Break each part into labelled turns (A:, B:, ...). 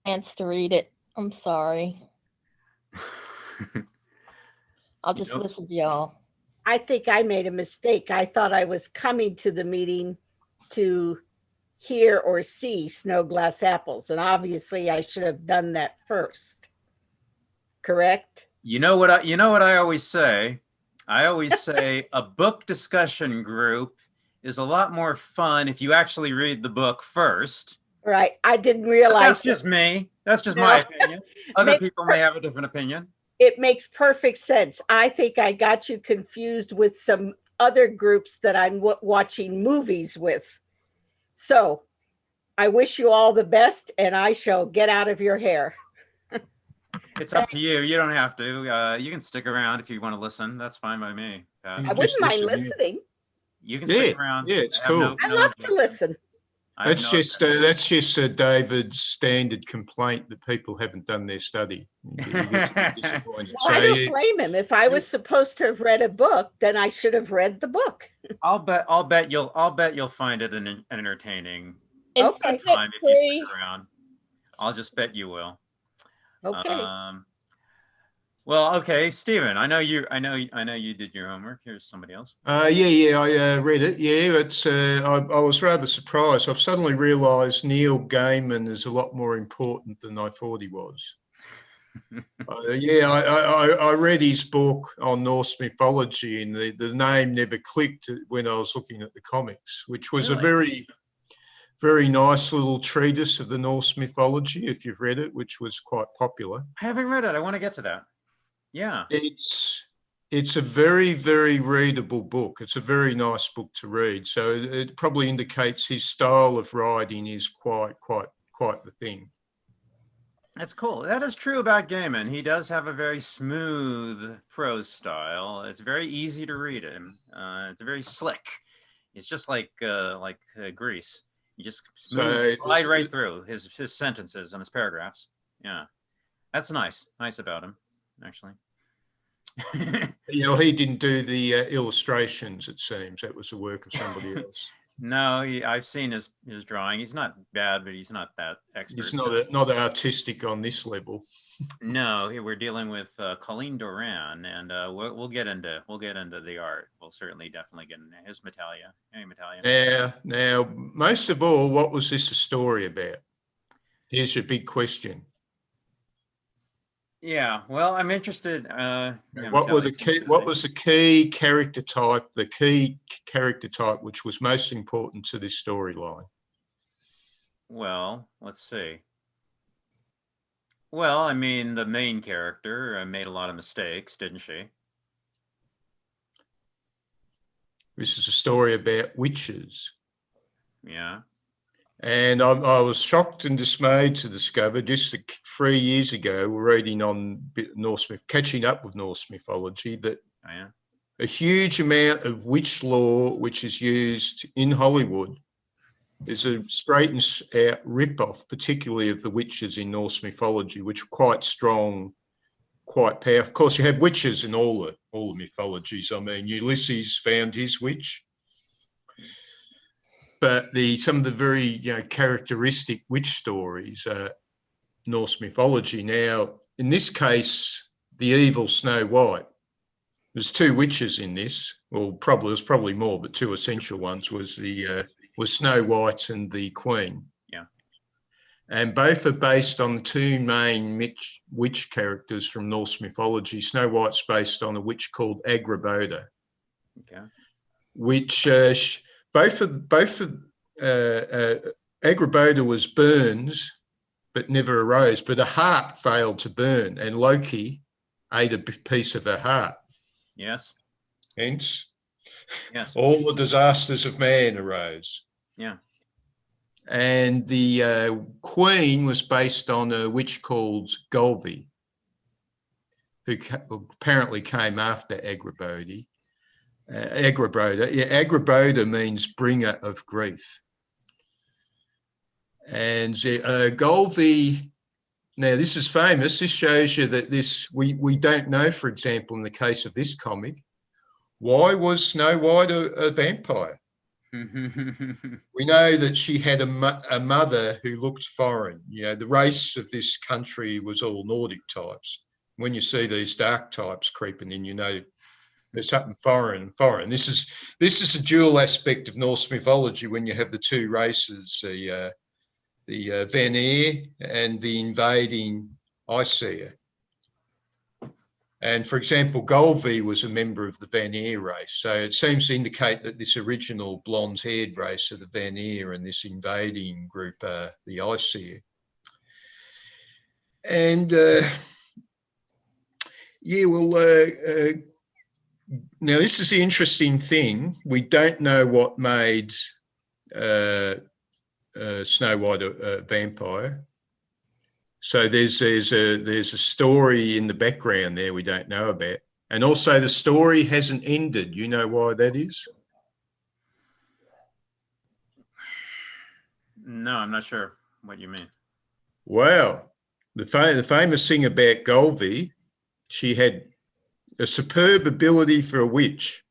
A: chance to read it. I'm sorry. I'll just
B: Nope.
A: listen to y'all.
C: I think I made a mistake. I thought I was coming to the meeting to hear or see Snow Glass Apples, and obviously I should have done that first. Correct?
B: You know what I always say? I always say a book discussion group is a lot more fun if you actually read the book first.
C: Right. I didn't
B: But
C: realize
B: that's just me. That's just
C: No.
B: my opinion. Other
C: Makes
B: people may have a different opinion.
C: it makes perfect sense. I think I got you confused with some other groups that I'm watching movies with. So I wish you all the best, and I shall get out of your hair.
B: It's up to you. You don't have to. You can stick around if you want to listen. That's fine by me.
C: I wouldn't mind listening.
B: You can stick around.
D: Yeah, it's
B: I have
D: cool.
C: I love to listen.
D: That's just David's standard complaint that people haven't done their study. He gets a bit disappointed.
C: Well, I don't blame him. If I was supposed to have read a book, then I should have read the book.
B: I'll bet you'll find it entertaining.
A: It's
C: Okay.
B: Time if you stick around. I'll just bet you will.
C: Okay.
B: Well, okay, Stephen. I know you did your homework. Here's somebody else.
D: I read it. Yeah, it's. I was rather surprised. I've suddenly realised Neil Gaiman is a lot more important than I thought he was. I read his book on Norse mythology, and the name never clicked when I was looking at the comics, which was
B: Really?
D: a very, very nice little treatise of the Norse mythology, if you've read it, which was quite popular.
B: I haven't read it. I want to get to that. Yeah.
D: It's a very, very readable book. It's a very nice book to read. So it probably indicates his style of writing is quite the thing.
B: That's cool. That is true about Gaiman. He does have a very smooth prose style. It's very easy to read him. It's very slick. It's just like Grease. You just slide right through his sentences and his paragraphs. Yeah, that's nice. Nice about him, actually.
D: He didn't do the illustrations. It seems that was the work of somebody else.
B: No, I've seen his drawing. He's not bad, but he's not that expert.
D: He's not artistic on this level.
B: No, we're dealing with Colleen Doran, and we'll get into the art. We'll definitely get into his Metallia. Hey, Metallia.
D: Now, most of all, what was this a story about? Here's your big question.
B: Yeah, well, I'm interested.
D: What was the key character type? The key character type which was most important to this storyline.
B: Well, let's see. Well, I mean, the main character made a lot of mistakes, didn't she?
D: This is a story about witches.
B: Yeah.
D: And I was shocked and dismayed to discover just 3 years ago, reading on catching up with Norse mythology, that a huge amount of witch lore which is used in Hollywood is a straight and out rip-off, particularly of the witches in Norse mythology, which are quite strong, quite powerful. Of course, you have witches in all the mythologies. I mean, Ulysses found his witch. But some of the very characteristic witch stories are Norse mythology. Now, in this case, the evil Snow White. There's two witches in this. Well, there's probably more, but two essential ones was Snow White and the Queen.
B: Yeah.
D: And both are based on two main witch characters from Norse mythology. Snow White's based on a witch called Agraboda.
B: Okay.
D: Which both of Agraboda was burned, but never arose. But her heart failed to burn, and Loki ate a piece of her heart.
B: Yes.
D: Hence,
B: yes,
D: all the disasters of man arose.
B: Yeah.
D: And the Queen was based on a witch called Golvi, who apparently came after Agraboda. Agraboda means bringer of grief. And Golvi, now this is famous. This shows you that we don't know, for example, in the case of this comic, why was Snow White a vampire? We know that she had a mother who looked foreign. You know, the race of this country was all Nordic types. When you see these dark types creeping in, you know there's something foreign. This is a dual aspect of Norse mythology when you have the two races, the Vanir and the invading Aesir. And for example, Golvi was a member of the Vanir race. So it seems to indicate that this original blonde-haired race are the Vanir and this invading group are the Aesir. And yeah, well, now this is the interesting thing. We don't know what made Snow White a vampire. So there's a story in the background there we don't know about. And also the story hasn't ended. You know why that is?
B: No, I'm not sure what you mean.
D: Well, the famous thing about Golvi, she had a superb ability for a witch.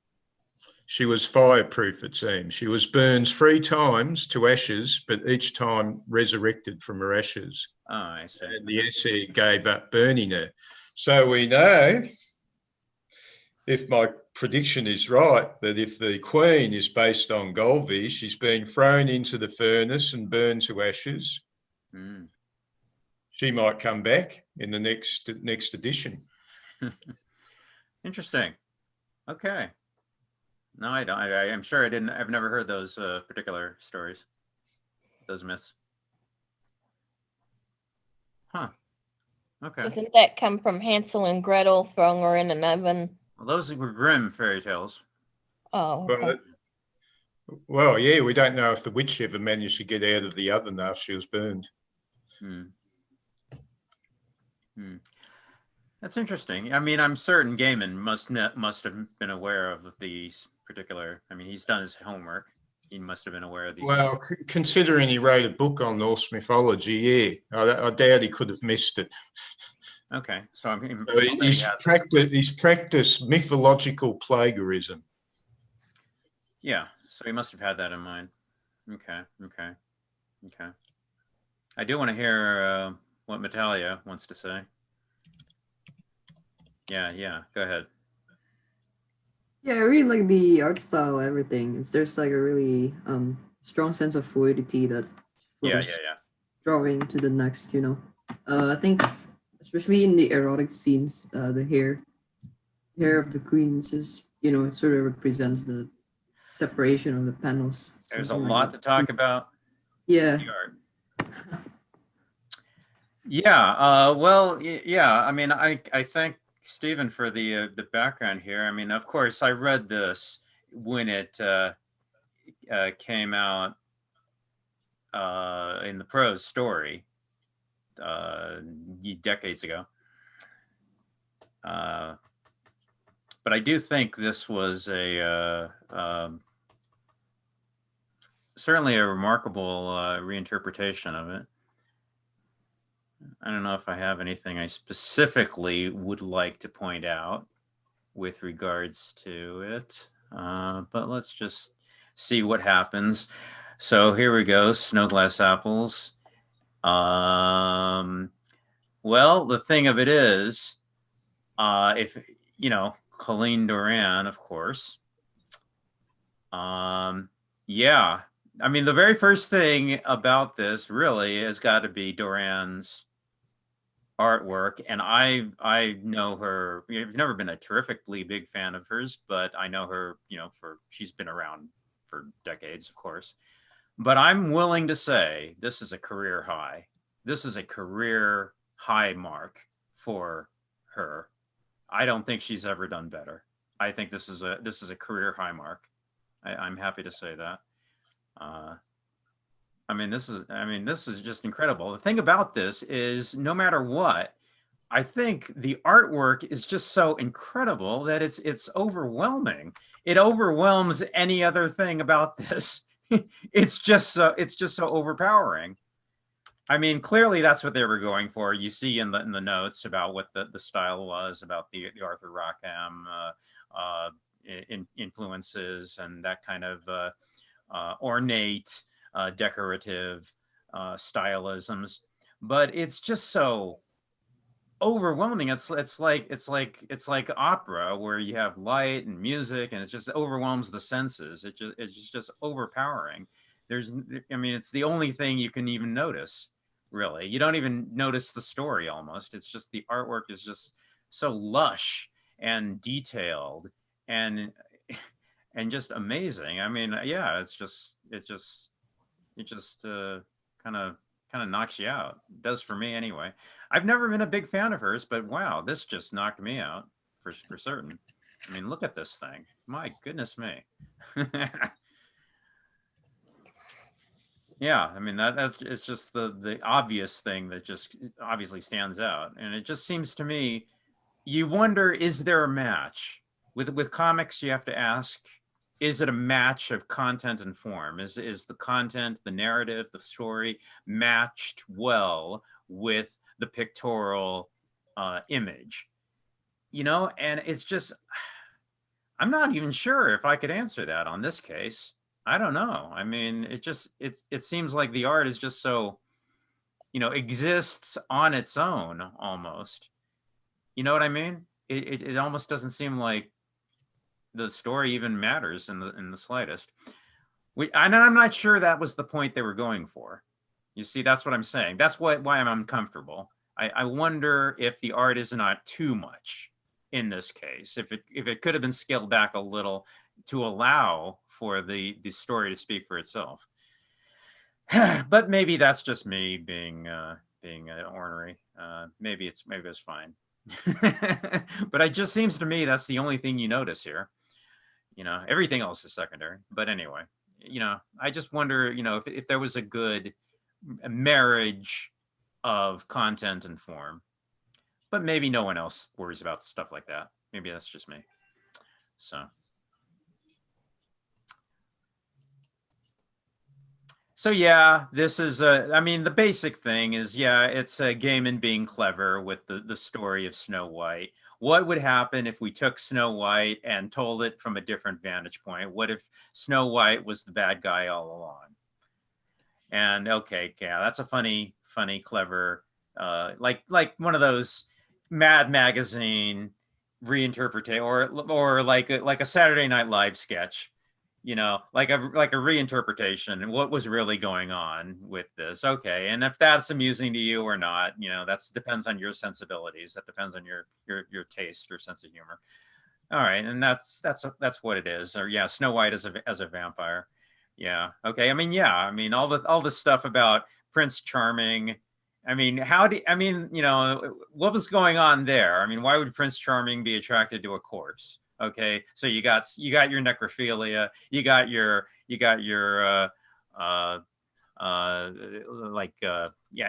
D: She was fireproof, it seems. She was burned 3 times to ashes, but each time resurrected from her ashes.
B: Oh, I see.
D: And the Aesir gave up burning her. So we know, if my prediction is right, that if the queen is based on Golvi, she's been thrown into the furnace and burned to ashes.
B: Mm.
D: She might come back in the next edition.
B: Interesting. Okay. No, I don't. I'm sure I didn't. I've never heard those particular stories, those myths. Huh. Okay.
A: Doesn't that come from Hansel and Gretel throwing her in an oven?
B: Well, those were Grimm fairy tales.
A: Oh, okay.
D: Well, yeah, we don't know if the witch ever managed to get out of the oven after she was burned.
B: That's interesting. I mean, I'm certain Gaiman must have been aware of these particular. I mean, he's done his homework. He must have been aware of these.
D: Well, considering he wrote a book on Norse mythology, yeah, I doubt he could have missed it.
B: Okay, so
D: he's practiced mythological plagiarism.
B: Yeah, so he must have had that in mind. Okay. I do want to hear what Natalia wants to say. Yeah, go ahead.
E: Yeah, I really like the art style, everything. There's like a really strong sense of fluidity that flows drawing to the next, you know. I think especially in the erotic scenes, the hair of the queen is just, you know, it sort of represents the separation of the panels.
B: There's a lot to talk about.
E: Yeah.
B: Well, yeah. I mean, I thank Stephen for the background here. I mean, of course, I read this when it came out in the prose story decades ago. But I do think this was certainly a remarkable reinterpretation of it. I don't know if I have anything I specifically would like to point out with regards to it, but let's just see what happens. So here we go, Snow Glass Apples. Well, the thing of it is, if, you know, Colleen Doran, of course. Yeah, I mean, the very first thing about this really has got to be Doran's artwork, and I know her. I've never been a terrifically big fan of hers, but I know her, you know, she's been around for decades, of course. But I'm willing to say this is a career high. This is a career high mark for her. I don't think she's ever done better. I think this is a career high mark. I'm happy to say that. I mean, this is just incredible. The thing about this is, no matter what, I think the artwork is just so incredible that it's overwhelming. It overwhelms any other thing about this. It's just so overpowering. I mean, clearly that's what they were going for. You see in the notes about what the style was, about the Arthur Rackham influences and that kind of ornate, decorative stylisms, but it's just so overwhelming. It's like opera where you have light and music, and it just overwhelms the senses. It's just overpowering. I mean, it's the only thing you can even notice. Really, you don't even notice the story. Almost, it's just the artwork is just so lush and detailed and just amazing. I mean, yeah, it just kind of knocks you out. It does for me anyway. I've never been a big fan of hers, but wow, this just knocked me out for certain. I mean, look at this thing. My goodness me. Yeah, I mean that's it's just the obvious thing that just obviously stands out, and it just seems to me, you wonder, is there a match with comics? You have to ask, is it a match of content and form? Is the content, the narrative, the story matched well with the pictorial image? You know, and it's just, I'm not even sure if I could answer that on this case. I don't know. I mean, it seems like the art is just so, exists on its own almost. You know what I mean? It almost doesn't seem like the story even matters in the slightest. And I'm not sure that was the point they were going for. You see, that's what I'm saying. That's why I'm uncomfortable. I wonder if the art is not too much in this case. If it could have been scaled back a little to allow for the story to speak for itself. But maybe that's just me being ornery. Maybe it's fine. But it just seems to me that's the only thing you notice here. Everything else is secondary. But anyway, I just wonder, if there was a good marriage of content and form. But maybe no one else worries about stuff like that. Maybe that's just me. So yeah, this is I mean, the basic thing is, yeah, it's Gaiman being clever with the story of Snow White. What would happen if we took Snow White and told it from a different vantage point? What if Snow White was the bad guy all along? And okay, yeah, that's a funny, clever, like one of those Mad Magazine reinterpretation, or like a Saturday Night Live sketch. Like a reinterpretation and what was really going on with this. Okay, and if that's amusing to you or not, that's depends on your sensibilities. That depends on your taste or sense of humor. All right, and that's what it is. Or yeah, Snow White as a vampire. Yeah. Okay. I mean, yeah. I mean, all the stuff about Prince Charming. I mean, what was going on there? I mean, why would Prince Charming be attracted to a corpse? Okay, so you got your necrophilia, you got your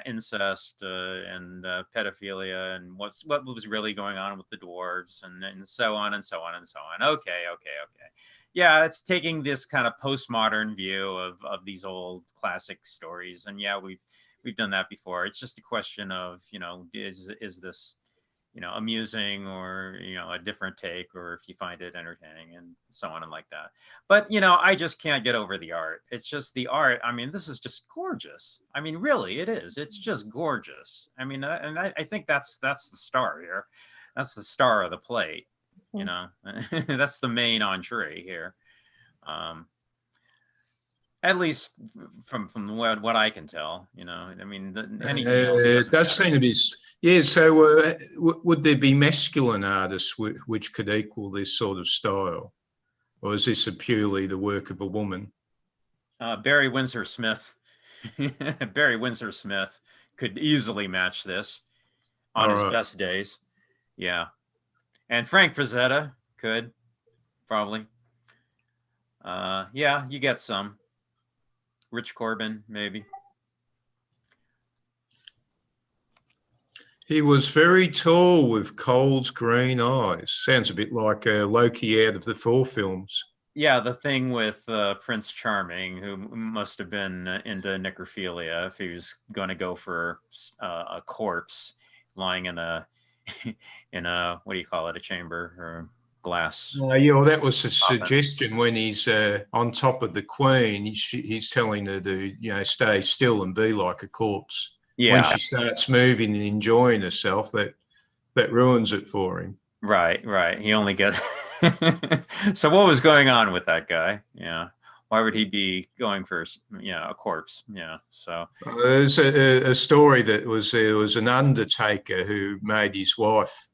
B: incest and pedophilia, and what was really going on with the dwarves, and so on and so on and so on. Okay. Yeah, it's taking this kind of postmodern view of these old classic stories, and yeah, we've done that before. It's just a question of, is this amusing, or a different take, or if you find it entertaining, and so on and like that. But I just can't get over the art. It's just the art. I mean, this is just gorgeous. I mean, really, it is. It's just gorgeous. I mean, and I think that's the star here. That's the star of the plate. That's the main entree here. At least from what I can tell, I mean, anything else
D: it does
B: matter.
D: seem to be. Yeah. So, would there be masculine artists which could equal this sort of style, or is this purely the work of a woman?
B: Barry Windsor Smith. Barry Windsor Smith could easily match this on his best days. Yeah, and Frank Frazetta could probably. Yeah, you get some. Rich Corbin, maybe.
D: He was very tall with cold green eyes. Sounds a bit like Loki out of the Thor films.
B: Yeah, the thing with Prince Charming, who must have been into necrophilia if he was going to go for a corpse lying in a what do you call it, a chamber, or glass.
D: Yeah, well, that was a suggestion when he's on top of the Queen. He's telling her to, stay still and be like a corpse.
B: Yeah.
D: When she starts moving and enjoying herself, that ruins it for him.
B: Right. He only gets. So what was going on with that guy? Yeah. Why would he be going for, a corpse? Yeah. So
D: there's a story that there was an undertaker who made his wife,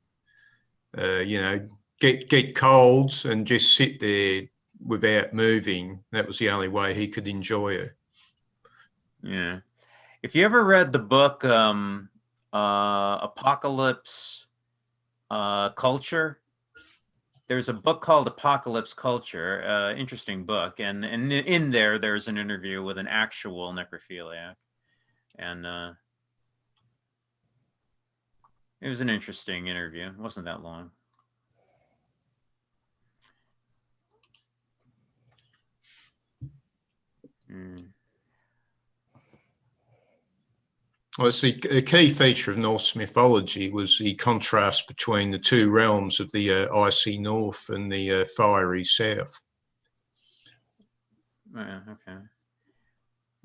D: get colds and just sit there without moving. That was the only way he could enjoy her.
B: Yeah. If you ever read the book Apocalypse Culture, there's a book called Apocalypse Culture, interesting book, and in there's an interview with an actual necrophiliac, and it was an interesting interview. It wasn't that long.
D: Well, a key feature of Norse mythology was the contrast between the two realms of the icy north and the fiery south.
B: Okay.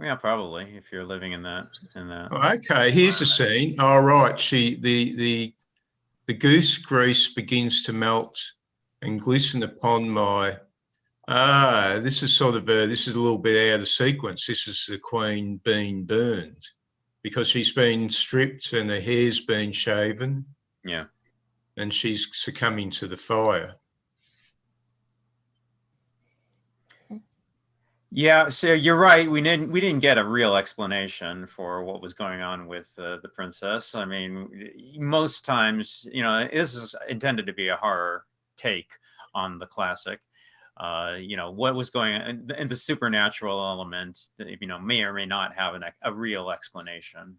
B: Yeah, probably if you're living in that.
D: Okay, here's a scene. All right, the goose grease begins to melt and glisten upon my. This is this is a little bit out of sequence. This is the Queen being burned, because she's been stripped and her hair's been shaven.
B: Yeah.
D: And she's succumbing to the fire.
B: Yeah, so you're right. We didn't get a real explanation for what was going on with the princess. I mean, most times, this is intended to be a horror take on the classic. What was going on, and the supernatural element, may or may not have a real explanation.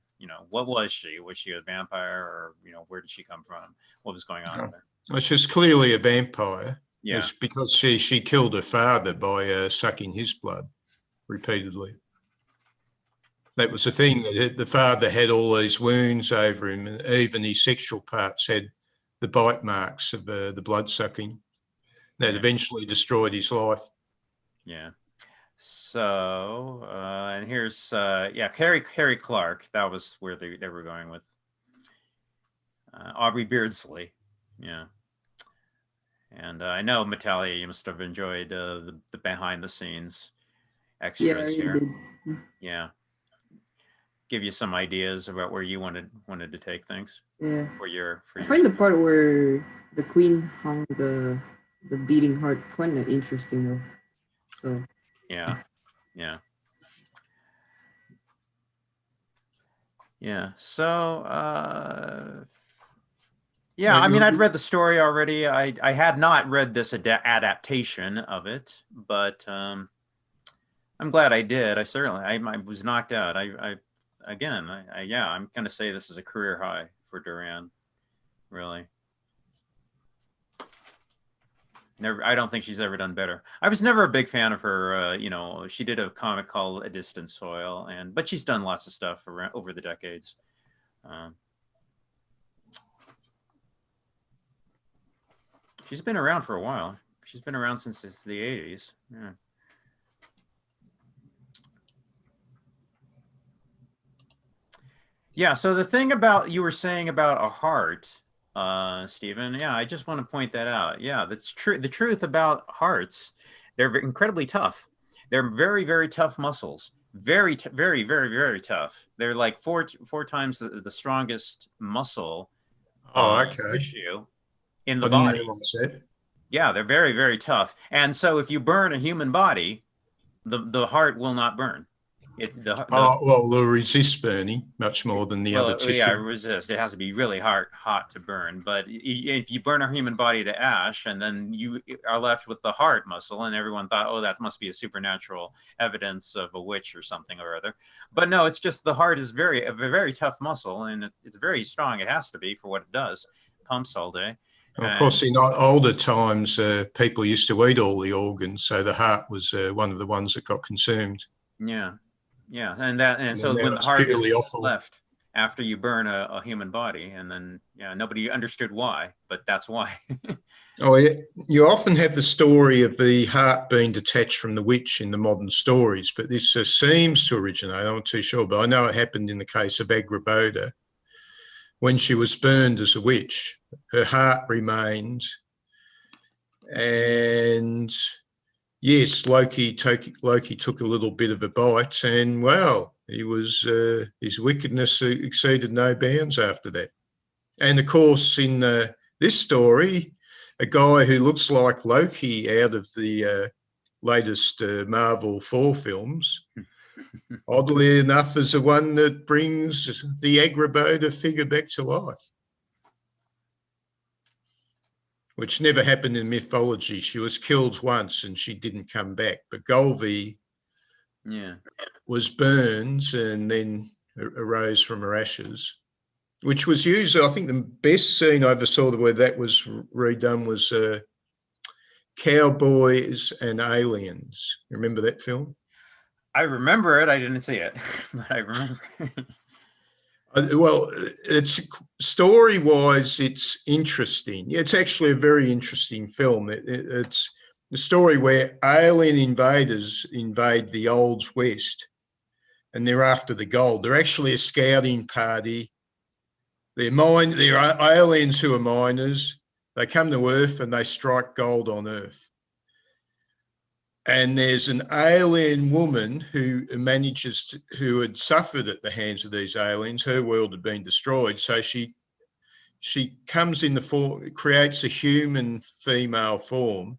B: What was she? Was she a vampire, or where did she come from? What was going on with her?
D: Well, she's clearly a vampire.
B: Yeah,
D: it's because she killed her father by sucking his blood repeatedly. That was the thing. The father had all these wounds over him, and even his sexual parts had the bite marks of the blood sucking. That eventually destroyed his life.
B: Yeah. So, and here's, Carrie Clark. That was where they were going with Aubrey Beardsley. Yeah. And I know, Natalia, you must have enjoyed the behind the scenes extras here. Yeah. Give you some ideas about where you wanted to take things.
E: Yeah.
B: I
E: find the part where the Queen hung the beating heart kind of interesting though. So
B: yeah. So I mean, I'd read the story already. I had not read this adaptation of it, but I'm glad I did. I was knocked out. I'm going to say this is a career high for Duran, really. I don't think she's ever done better. I was never a big fan of her. She did a comic called A Distant Soil, but she's done lots of stuff over the decades. She's been around for a while. She's been around since the 80s. Yeah. Yeah. So the thing you were saying about a heart, Stephen. Yeah, I just want to point that out. Yeah, that's true. The truth about hearts, they're incredibly tough. They're very, very tough muscles. Very, very, very, very tough. They're like four times the strongest muscle. Tissue in the body.
D: Didn't realize that.
B: Yeah, they're very, very tough. And so if you burn a human body, the heart will not burn.
D: They'll resist burning much more than the other tissue.
B: Yeah, resist. It has to be really hot to burn. But if you burn a human body to ash, and then you are left with the heart muscle, and everyone thought, oh, that must be a supernatural evidence of a witch or something or other. But no, it's just the heart is a very tough muscle, and it's very strong. It has to be for what it does. Pumps all day.
D: Of course, in older times, people used to eat all the organs, so the heart was one of the ones that got consumed.
B: Yeah, and so when the heart is left, after you burn a human body, and then nobody understood why, but that's why.
D: Oh, yeah. You often have the story of the heart being detached from the witch in the modern stories, but this seems to originate, I'm not too sure, but I know it happened in the case of Agraboda. When she was burned as a witch, her heart remained, and yes, Loki took a little bit of a bite, and well, his wickedness exceeded no bounds after that. And of course, in this story, a guy who looks like Loki out of the latest Marvel 4 films, oddly enough, is the one that brings the Agraboda figure back to life, which never happened in mythology. She was killed once and she didn't come back. But Golvi was burned and then arose from her ashes, which was used. I think the best scene I ever saw where that was redone was Cowboys and Aliens. Remember that film?
B: I remember it. I didn't see it, but I remember.
D: Well, it's story-wise, it's interesting. It's actually a very interesting film. It's a story where alien invaders invade the Old West, and they're after the gold. They're actually a scouting party. They're aliens who are miners. They come to Earth and they strike gold on Earth. And there's an alien woman who who had suffered at the hands of these aliens. Her world had been destroyed. So she comes in the form, creates a human female form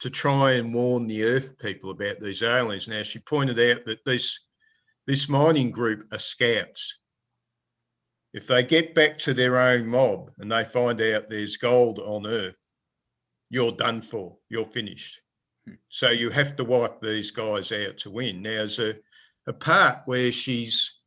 D: to try and warn the Earth people about these aliens. Now, she pointed out that this mining group are scouts. If they get back to their own mob and they find out there's gold on Earth, you're done for, you're finished. So you have to wipe these guys out to win. Now, there's a part where she's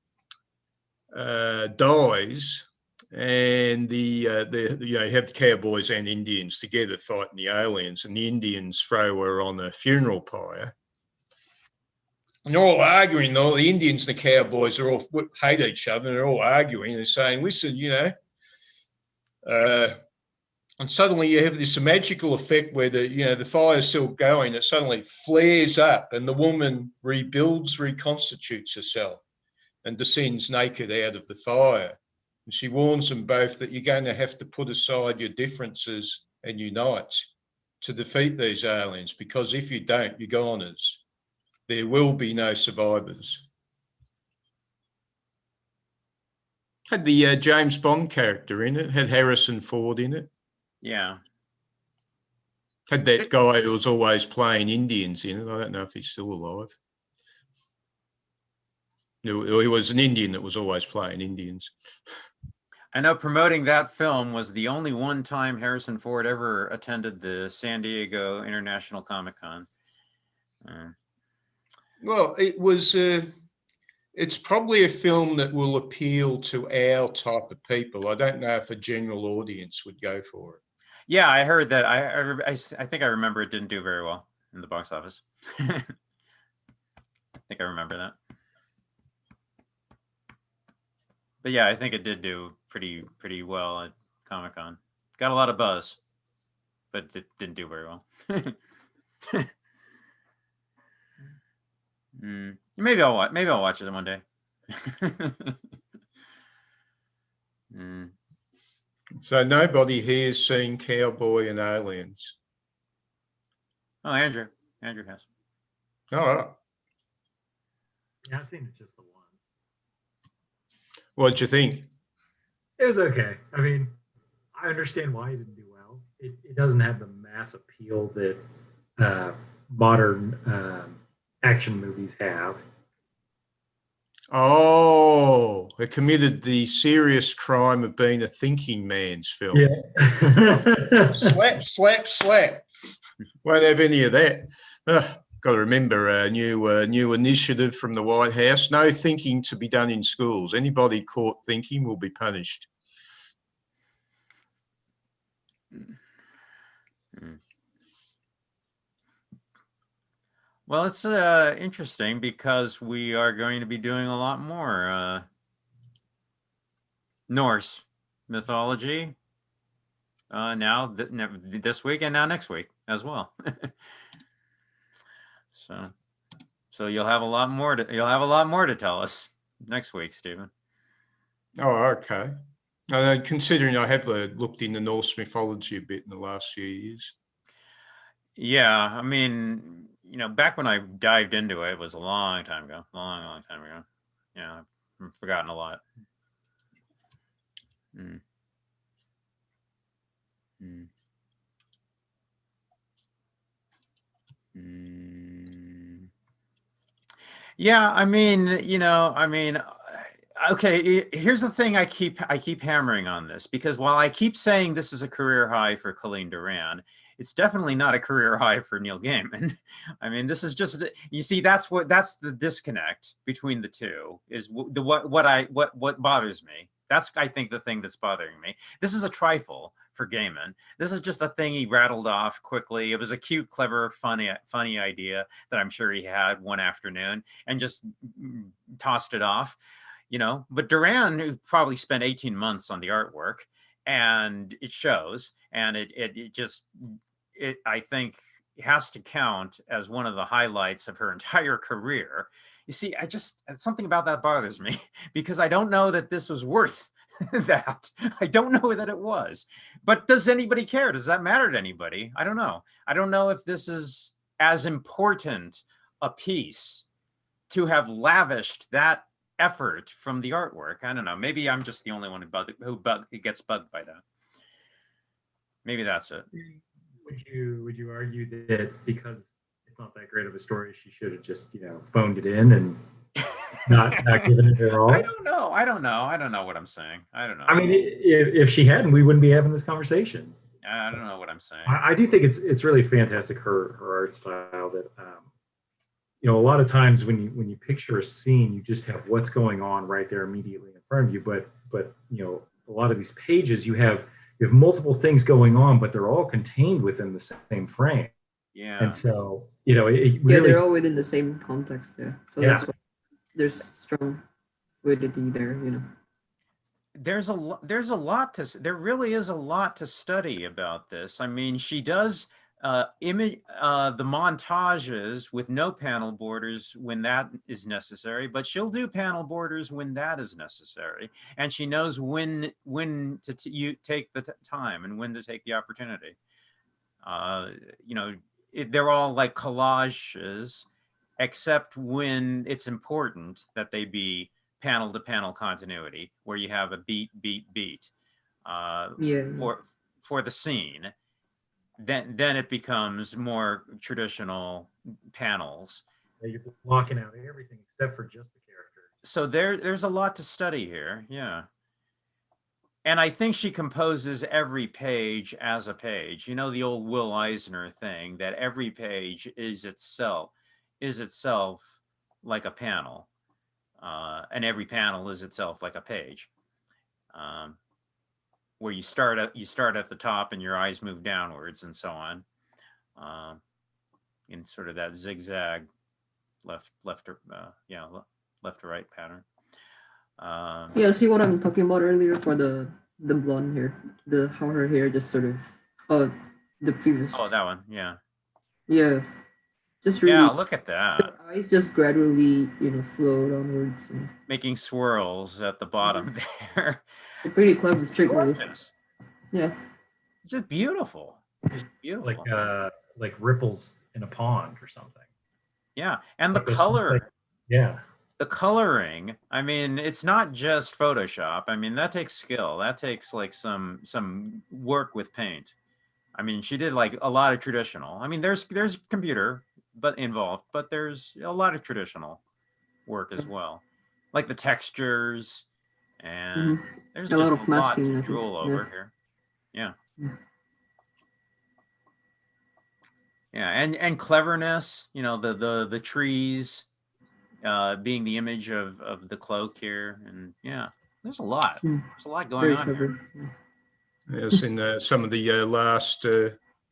D: dies, and you have the Cowboys and Indians together fighting the aliens, and the Indians throw her on a funeral pyre. And they're all arguing, though. The Indians and the Cowboys are all hate each other, and they're all arguing and saying, listen, and suddenly you have this magical effect where the fire's still going. It suddenly flares up, and the woman reconstitutes herself, and descends naked out of the fire. And she warns them both that you're going to have to put aside your differences and unite to defeat these aliens, because if you don't, you're goners. There will be no survivors. Had the James Bond character in it, had Harrison Ford in it.
B: Yeah.
D: Had that guy who was always playing Indians in it. I don't know if he's still alive. No, he was an Indian that was always playing Indians.
B: I know promoting that film was the only one time Harrison Ford ever attended the San Diego International Comic-Con.
D: Well, it's probably a film that will appeal to our type of people. I don't know if a general audience would go for it.
B: Yeah, I heard that. I think I remember it didn't do very well in the box office. I think I remember that. But yeah, I think it did do pretty well at Comic-Con. Got a lot of buzz, but it didn't do very well. Maybe I'll watch it one day.
D: So nobody here has seen Cowboy and Aliens.
B: Oh, Andrew has.
D: All right.
F: Yeah, I've seen it just the once.
D: What'd you think?
F: It was okay. I mean, I understand why it didn't do well. It doesn't have the mass appeal that modern action movies have.
D: Oh, it committed the serious crime of being a thinking man's film.
F: Yeah.
D: Slap, slap, slap. Won't have any of that. Got to remember a new initiative from the White House. No thinking to be done in schools. Anybody caught thinking will be punished.
B: Well, it's interesting because we are going to be doing a lot more Norse mythology. Now this week and now next week as well. So you'll have a lot more to tell us next week, Stephen.
D: Oh, okay. Considering I have looked into Norse mythology a bit in the last few years.
B: Yeah, I mean, back when I dived into it, it was a long time ago. Long time ago. Yeah, I've forgotten a lot. Mm. Mm. Mm. Yeah, I mean, okay, here's the thing I keep hammering on this, because while I keep saying this is a career high for Colleen Doran, it's definitely not a career high for Neil Gaiman. I mean, this is just, you see, that's the disconnect between the two, is what bothers me. That's, I think, the thing that's bothering me. This is a trifle for Gaiman. This is just a thing he rattled off quickly. It was a cute, clever, funny idea that I'm sure he had one afternoon and just tossed it off. But Duran, who probably spent 18 months on the artwork, and it shows, and it I think has to count as one of the highlights of her entire career. You see, something about that bothers me, because I don't know that this was worth that. I don't know that it was. But does anybody care? Does that matter to anybody? I don't know. I don't know if this is as important a piece to have lavished that effort from the artwork. I don't know. Maybe I'm just the only one who gets bugged by that. Maybe that's it.
F: Would you argue that because it's not that great of a story, she should have just phoned it in and not given it her all?
B: I don't know what I'm saying. I don't know.
F: I mean, if she hadn't, we wouldn't be having this conversation.
B: I don't know what I'm saying.
F: I do think it's really fantastic, her art style. That a lot of times when you picture a scene, you just have what's going on right there immediately in front of you. But a lot of these pages, you have multiple things going on, but they're all contained within the same frame.
B: Yeah.
F: And so it really,
E: they're all within the same context. Yeah. So that's why there's strong fluidity there.
B: There really is a lot to study about this. I mean, she does the montages with no panel borders when that is necessary, but she'll do panel borders when that is necessary, and she knows when to take the time and when to take the opportunity. They're all like collages, except when it's important that they be panel to panel continuity, where you have a beat for the scene. Then it becomes more traditional panels.
F: You're blocking out everything except for just the character.
B: So there's a lot to study here. Yeah. And I think she composes every page as a page. The old Will Eisner thing, that every page is itself like a panel. And every panel is itself like a page. Where you start at the top and your eyes move downwards and so on, in sort of that zigzag left to right pattern.
E: See what I'm talking about earlier for the blonde hair, how her hair just sort of the previous.
B: Oh, that one, yeah.
E: Yeah, just really.
B: Yeah, look at that.
E: Her eyes just gradually, flow downwards,
B: making swirls at the bottom there.
E: A pretty clever trick. Yeah.
B: It's just beautiful. Just beautiful.
F: Like ripples in a pond or something.
B: Yeah, and the color. The coloring. I mean, it's not just Photoshop. I mean, that takes skill. That takes like some work with paint. I mean, she did like a lot of traditional. I mean, there's computer involved, but there's a lot of traditional work as well, like the textures, and there's
E: a lot of masking
B: to drool over here. Yeah. Yeah, and cleverness. The trees being the image of the cloak here, and there's a lot. There's a lot going on here.
D: Yes, in some of the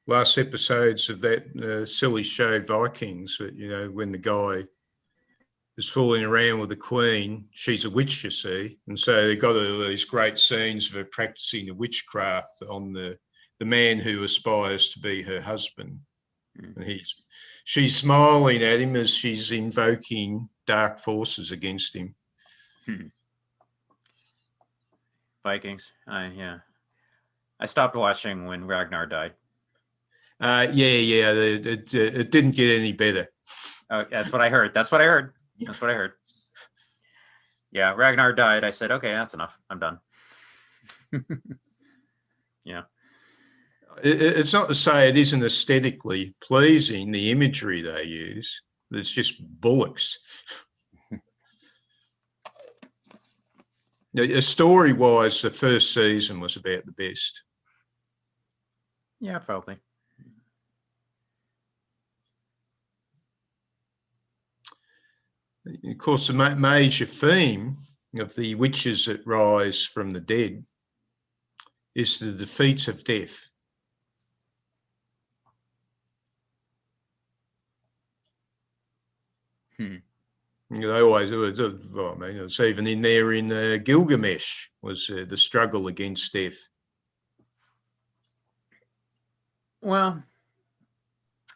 D: last episodes of that silly show Vikings, when the guy is fooling around with the queen. She's a witch, you see, and so they got all these great scenes of her practicing the witchcraft on the man who aspires to be her husband, and she's smiling at him as she's invoking dark forces against him.
B: Vikings. Yeah. I stopped watching when Ragnar died.
D: It didn't get any better.
B: Oh, that's what I heard. Yeah, Ragnar died. I said, okay, that's enough. I'm done. Yeah.
D: It's not to say it isn't aesthetically pleasing, the imagery they use. It's just bullocks. Story-wise, the first season was about the best.
B: Yeah, probably.
D: Of course, the major theme of the witches that rise from the dead is the defeat of death. They always, well, I mean, it's even in there in Gilgamesh was the struggle against death.
B: Well,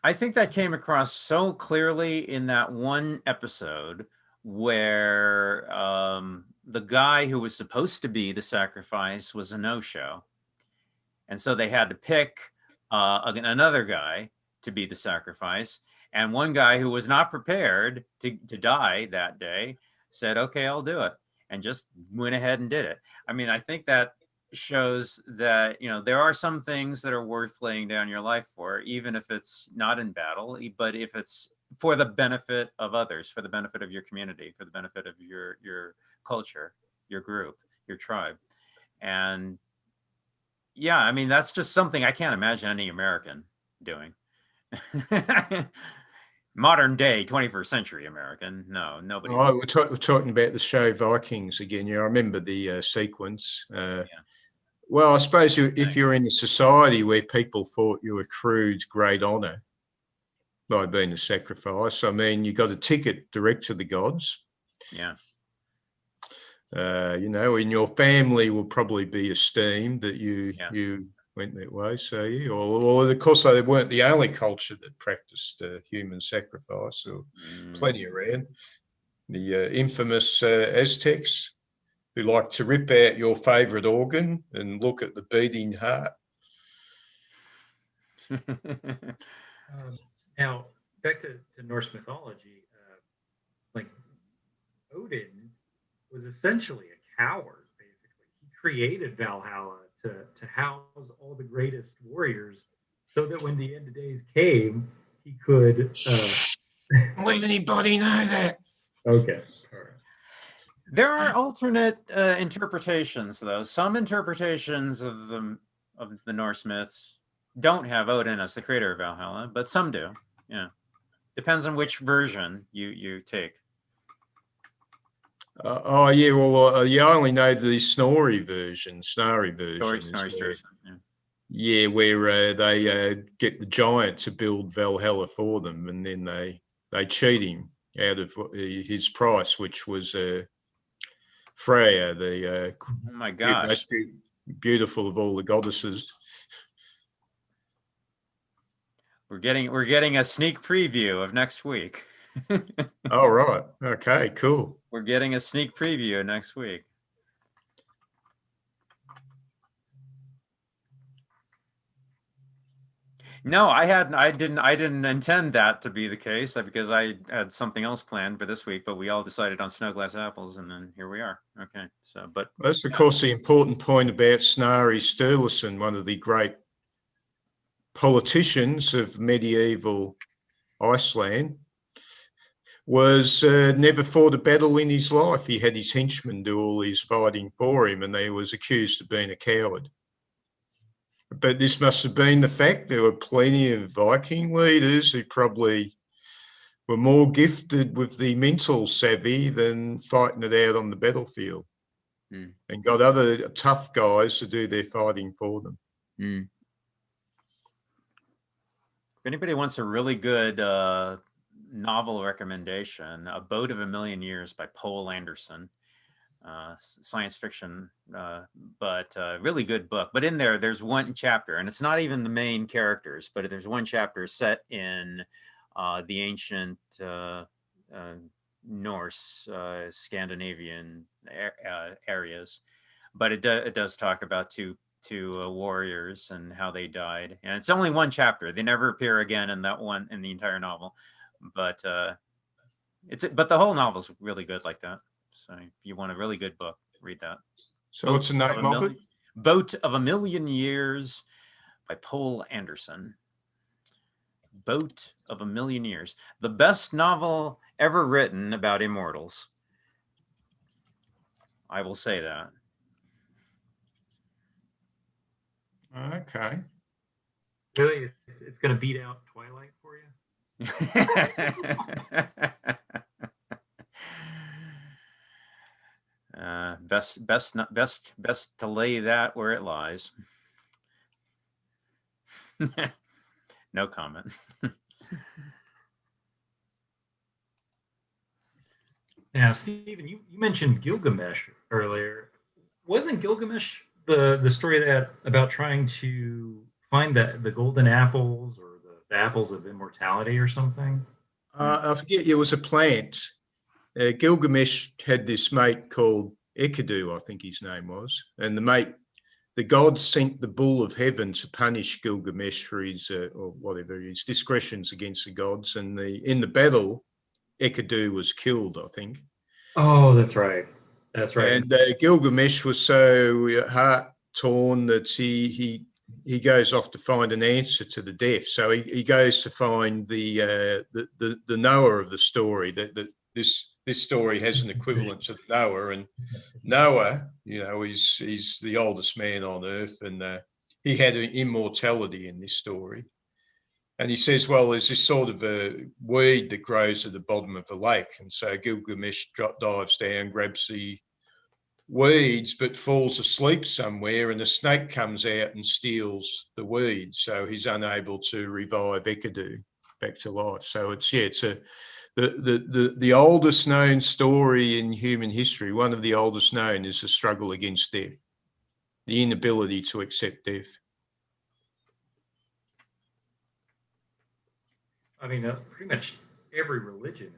B: I think that came across so clearly in that one episode where the guy who was supposed to be the sacrifice was a no-show. And so they had to pick another guy to be the sacrifice. And one guy who was not prepared to die that day said, okay, I'll do it. And just went ahead and did it. I mean, I think that shows that, you know, there are some things that are worth laying down your life for, even if it's not in battle, but if it's for the benefit of others, for the benefit of your community, for the benefit of your culture, your group, your tribe. And yeah, I mean, that's just something I can't imagine any American doing. Modern day 21st century American. No, nobody.
D: Oh, we're talking about the show Vikings again. Yeah, I remember the sequence. Yeah. Well, I suppose if you're in a society where people thought you accrued great honour by being a sacrifice, I mean, you got a ticket direct to the gods.
B: Yeah.
D: You know, in your family will probably be esteemed that you went that way. So yeah, or of course they weren't the only culture that practiced human sacrifice. Or plenty around. The infamous Aztecs, who like to rip out your favourite organ and look at the beating heart.
F: Now, back to Norse mythology, like Odin was essentially a coward, basically. He created Valhalla to house all the greatest warriors so that when the end of days came, he could...
D: Let anybody know that.
F: Okay. All right.
B: There are alternate interpretations, though. Some interpretations of the Norse myths don't have Odin as the creator of Valhalla, but some do. Yeah, depends on which version you take.
D: Oh yeah, well you only know the Snorri version.
B: Snorri,
D: yeah, where they get the giant to build Valhalla for them, and then they cheat him out of his price, which was Freya, the
B: oh my God,
D: most beautiful of all the goddesses.
B: We're getting a sneak preview of next week.
D: All right. Okay, cool.
B: We're getting a sneak preview next week. No, I didn't intend that to be the case because I had something else planned for this week, but we all decided on snow glass apples, and then here we are. Okay, so but
D: that's of course the important point about Snorri Sturluson, one of the great politicians of medieval Iceland, was never fought a battle in his life. He had his henchmen do all his fighting for him, and he was accused of being a coward. But this must have been the fact. There were plenty of Viking leaders who probably were more gifted with the mental savvy than fighting it out on the battlefield, and got other tough guys to do their fighting for them.
B: If anybody wants a really good novel recommendation, A Boat of a Million Years by Poul Anderson. Science fiction, but really good book. But in there's one chapter, and it's not even the main characters, but there's one chapter set in the ancient Norse, Scandinavian areas. But it does talk about two warriors and how they died. And it's only one chapter. They never appear again in the entire novel. But but the whole novel's really good like that. So if you want a really good book, read that.
D: So what's the name of it?
B: Boat of a Million Years by Poul Anderson. Boat of a Million Years. The best novel ever written about immortals. I will say that.
D: Okay.
F: Really, it's going to beat out Twilight for you?
B: Best to lay that where it lies. No comment.
F: Now, Stephen, you mentioned Gilgamesh earlier. Wasn't Gilgamesh the story about trying to find the golden apples or the apples of immortality or something?
D: I forget. It was a plant. Gilgamesh had this mate called Enkidu, I think his name was, and the gods sent the bull of heaven to punish Gilgamesh for his or whatever his discretions against the gods, and in the battle, Enkidu was killed, I think.
F: Oh, that's right. That's right.
D: And Gilgamesh was so heart torn that he goes off to find an answer to the death. So he goes to find the Noah of the story. That this story has an equivalent to the Noah, and Noah, he's the oldest man on earth, and he had an immortality in this story. And he says, well, there's this sort of a weed that grows at the bottom of the lake. And so Gilgamesh dives down, grabs the weeds, but falls asleep somewhere, and a snake comes out and steals the weeds. So he's unable to revive Enkidu back to life. So it's the oldest known story in human history. One of the oldest known is the struggle against death, the inability to accept death.
F: I mean, pretty much every religion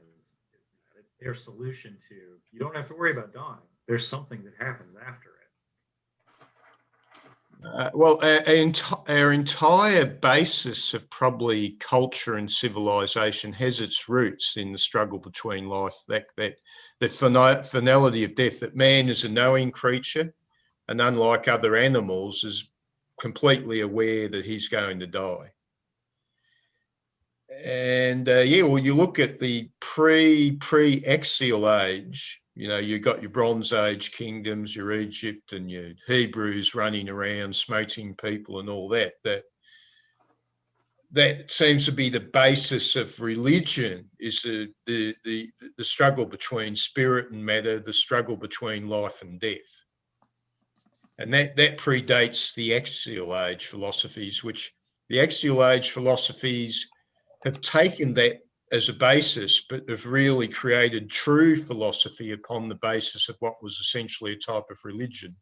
F: is their solution to, you don't have to worry about dying. There's something that happens after it.
D: Well, our entire basis of probably culture and civilization has its roots in the struggle between life, the finality of death, that man is a knowing creature, and unlike other animals, is completely aware that he's going to die. And well, you look at the pre-axial age, you've got your Bronze Age kingdoms, your Egypt and your Hebrews running around smoting people and all that. That seems to be the basis of religion, is the struggle between spirit and matter, the struggle between life and death. And that predates the axial age philosophies, which the axial age philosophies have taken that as a basis, but have really created true philosophy upon the basis of what was essentially a type of religion.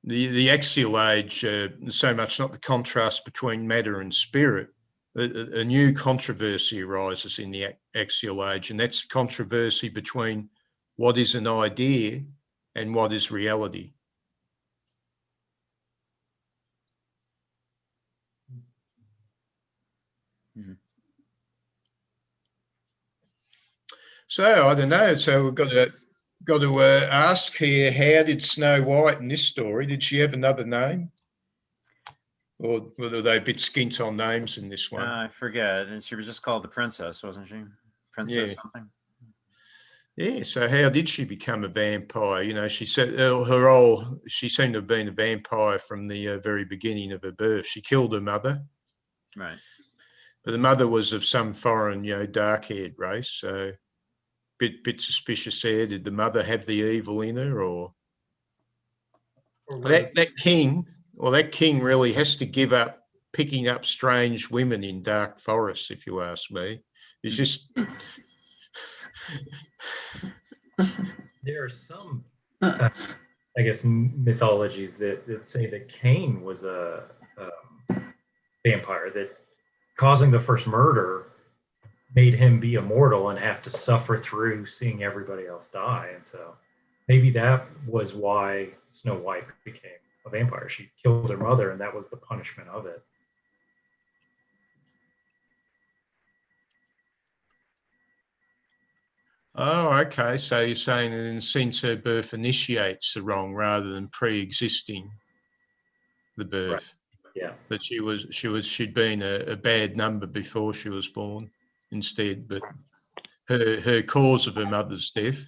D: The axial age, so much not the contrast between matter and spirit. A new controversy arises in the axial age, and that's controversy between what is an idea and what is reality. So I don't know. So we've got to ask here: how did Snow White in this story? Did she have another name, or were they a bit skint on names in this one?
B: I forget. And she was just called the princess, wasn't she? Princess something.
D: Yeah. So how did she become a vampire? She said she seemed to have been a vampire from the very beginning of her birth. She killed her mother.
B: Right.
D: But the mother was of some foreign, dark-haired race. So bit suspicious there. Did the mother have the evil in her, or that king really has to give up picking up strange women in dark forests, if you ask me. It's just...
F: There are some, I guess, mythologies that say that Cain was a vampire, that causing the first murder made him be immortal and have to suffer through seeing everybody else die. And so maybe that was why Snow White became a vampire. She killed her mother, and that was the punishment of it.
D: Oh, okay. So you're saying that in a sense her birth initiates the wrong rather than pre-existing the birth.
F: Right. Yeah.
D: That she'd been a bad number before she was born instead, but her cause of her mother's death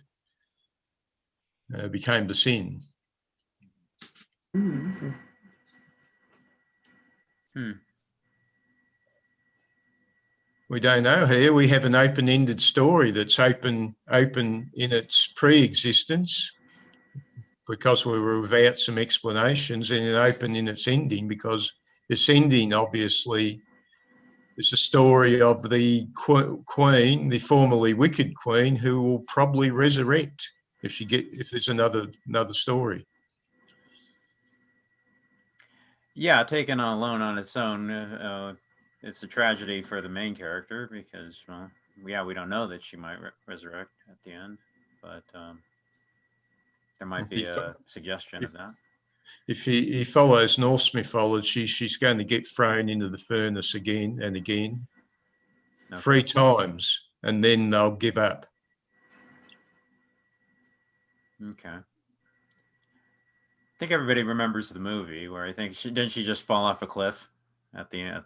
D: became the sin.
E: Okay.
D: We don't know here. We have an open-ended story that's open in its pre-existence because we were without some explanations, and open in its ending because its ending obviously is the story of the queen, the formerly wicked queen, who will probably resurrect if there's another story.
B: Yeah, taken alone on its own, it's a tragedy for the main character because, well, yeah, we don't know that she might resurrect at the end, but there might be a suggestion of that.
D: If he follows Norse mythology, she's going to get thrown into the furnace again and again, 3 times, and then they'll give up.
B: Okay. I think everybody remembers the movie where I think didn't she just fall off a cliff at the end?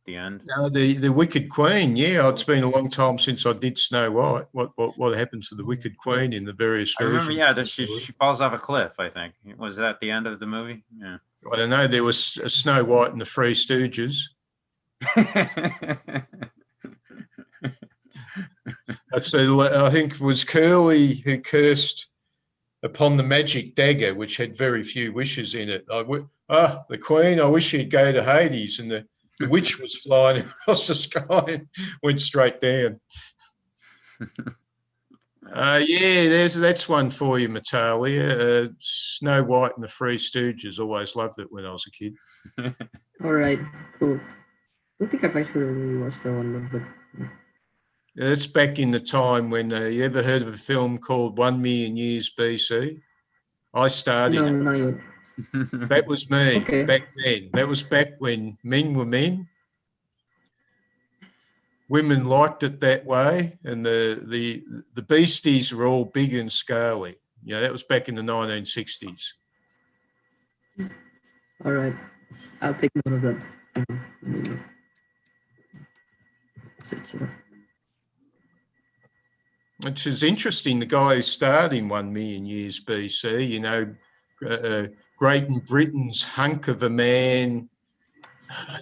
D: No, the Wicked Queen. Yeah, it's been a long time since I did Snow White. What happened to the Wicked Queen in the various versions?
B: I remember. Yeah, she falls off a cliff. I think was that the end of the movie. Yeah.
D: I don't know. There was a Snow White and the Three Stooges. I think it was Curly who cursed upon the magic dagger, which had very few wishes in it. The Queen, I wish she'd go to Hades, and the witch was flying across the sky and went straight down. That's one for you, Matalia. Snow White and the Three Stooges. Always loved it when I was a kid.
E: All right, cool. I don't think I've actually really watched that one, but
D: it's back in the time when you ever heard of a film called 1 Million Years BC? I started.
E: No, not yet.
D: That was me
E: Okay.
D: back then. That was back when men were men. Women liked it that way, and the beasties were all big and scaly. You know, that was back in the 1960s.
E: All right, I'll take note of that. Search it up.
D: Which is interesting. The guy who starred in 1 Million Years BC, you know, Great Britain's hunk of a man,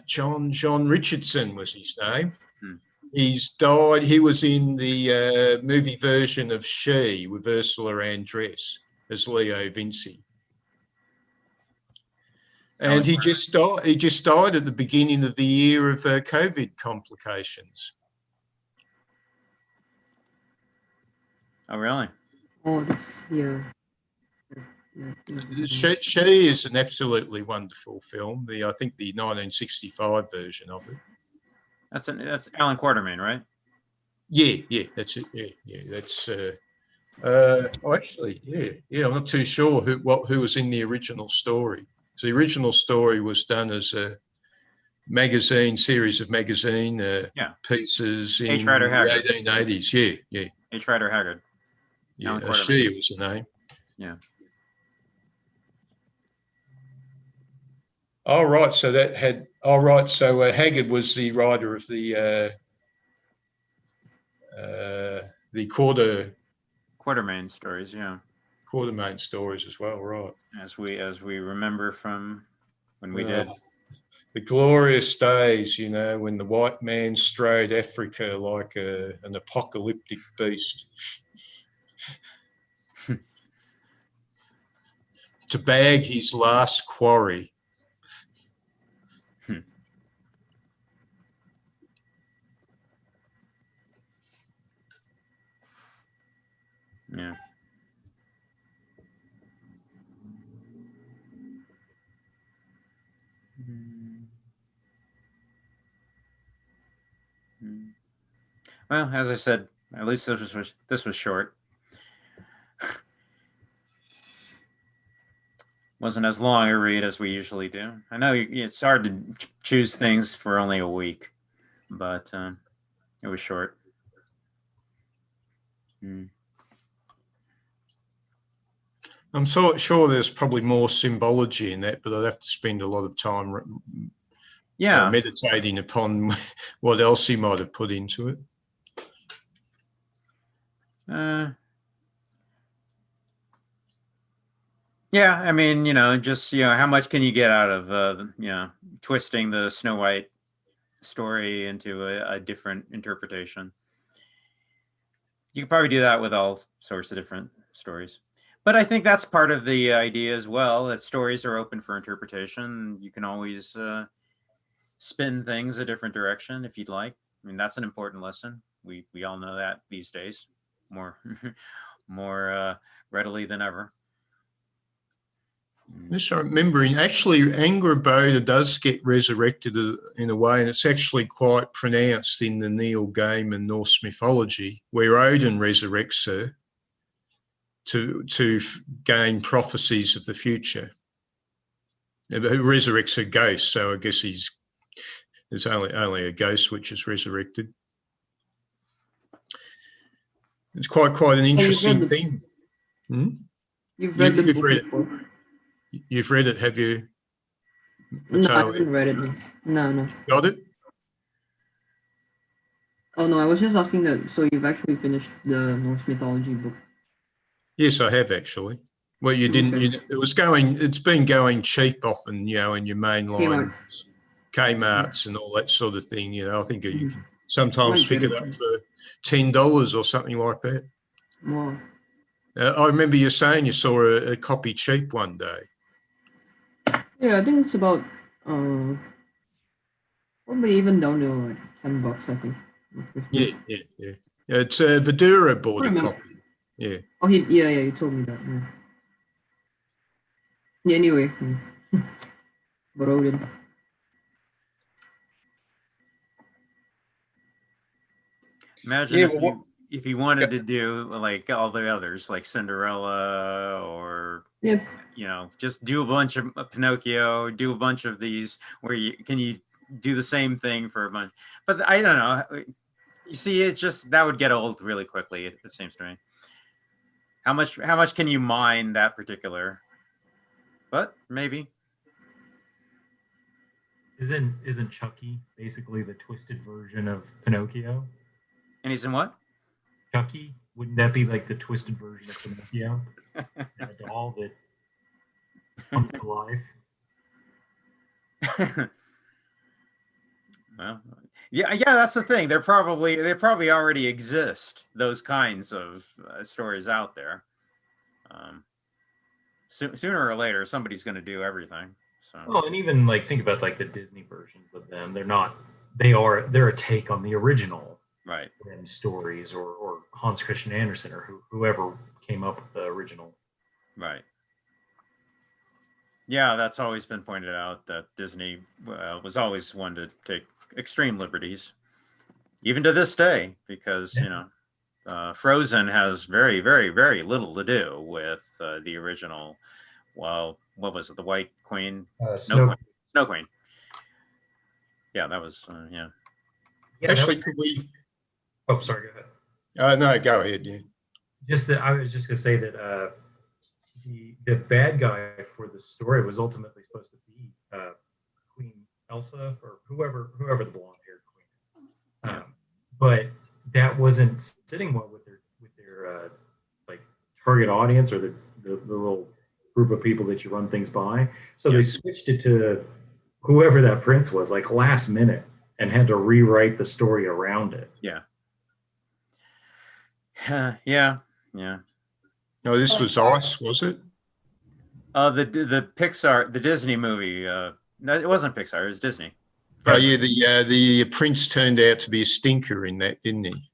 D: John Richardson was his name. He's died. He was in the movie version of She with Ursula Andress as Leo Vinci. And he just died. He just died at the beginning of the year of COVID complications.
B: Oh, really?
E: Oh, that's
D: She is an absolutely wonderful film. I think the 1965 version of it.
B: That's Alan Quartermain, right?
D: Yeah, that's it. Yeah, that's. Actually, I'm not too sure who was in the original story. So the original story was done as a series of magazine pieces in the 1880s. Yeah.
B: H. Rider Haggard.
D: Yeah, She was the name.
B: Yeah.
D: All right, so that had. All right, so Haggard was the writer of the
B: Quartermain stories, yeah.
D: Quartermain stories as well, right?
B: As we remember from when we did
D: the glorious days, you know, when the white man strode Africa like an apocalyptic beast. To bag his last quarry.
B: Yeah. Well, as I said, at least this was short. Wasn't as long a read as we usually do. I know it's hard to choose things for only a week, but it was short.
D: I'm sure there's probably more symbology in that, but I'd have to spend a lot of time meditating upon what else he might have put into it.
B: Yeah, I mean, just how much can you get out of twisting the Snow White story into a different interpretation? You could probably do that with all sorts of different stories. But I think that's part of the idea as well, that stories are open for interpretation. You can always spin things a different direction if you'd like. I mean, that's an important lesson. We all know that these days more readily than ever.
D: Just remembering, actually, Angrboda does get resurrected in a way, and it's actually quite pronounced in the Neil Gaiman Norse mythology, where Odin resurrects her to gain prophecies of the future. Who resurrects her ghost? So I guess there's only a ghost which is resurrected. It's quite an interesting thing.
E: You've read the book before.
D: You've read it, have you?
E: No, I haven't read it. No.
D: Got it?
E: Oh no, I was just asking that. So you've actually finished the Norse mythology book?
D: Yes, I have actually. Well, you didn't. Okay. It's been going cheap often, in your mainline Kmart's and all that sort of thing. I think you can sometimes pick it up for $10 or something like that.
E: Wow.
D: I remember you saying you saw a copy cheap one day.
E: Yeah, I think it's about probably even down to like $10, I think.
D: Yeah. It's Vidura bought a copy. Yeah.
E: Oh, you told me that. Yeah, anyway. But Odin.
B: Imagine if you wanted to do like all the others, like Cinderella or just do a bunch of Pinocchio, do a bunch of these where you do the same thing for a bunch. But I don't know. You see, it's just that would get old really quickly. It seems to me. How much can you mine that particular? But maybe.
F: Isn't Chucky basically the twisted version of Pinocchio?
B: And he's in what?
F: Chucky? Wouldn't that be like the twisted version of Pinocchio? A doll that comes to life.
B: Well, yeah, that's the thing. They probably already exist. Those kinds of stories out there. Sooner or later, somebody's going to do everything. So.
F: Well, and even like think about like the Disney versions of them. They're a take on the original.
B: Right.
F: Stories or Hans Christian Andersen or whoever came up with the original.
B: Right. Yeah, that's always been pointed out that Disney was always one to take extreme liberties, even to this day, because Frozen has very, very, very little to do with the original. Well, what was it? The White Queen? Snow Queen. Yeah, that was
D: Actually, could we?
F: Oh, sorry. Go ahead.
D: No, go ahead. Yeah.
F: Just that I was just going to say that the bad guy for the story was ultimately supposed to be Queen Elsa or whoever the blonde-haired queen. But that wasn't sitting well with their like target audience or the little group of people that you run things by. So they switched it to whoever that prince was, like last minute, and had to rewrite the story around it.
B: Yeah. Yeah.
D: No, this was Ice, was it?
B: The Pixar, the Disney movie. No, it wasn't Pixar. It was Disney.
D: Oh yeah, the prince turned out to be a stinker in that, didn't he?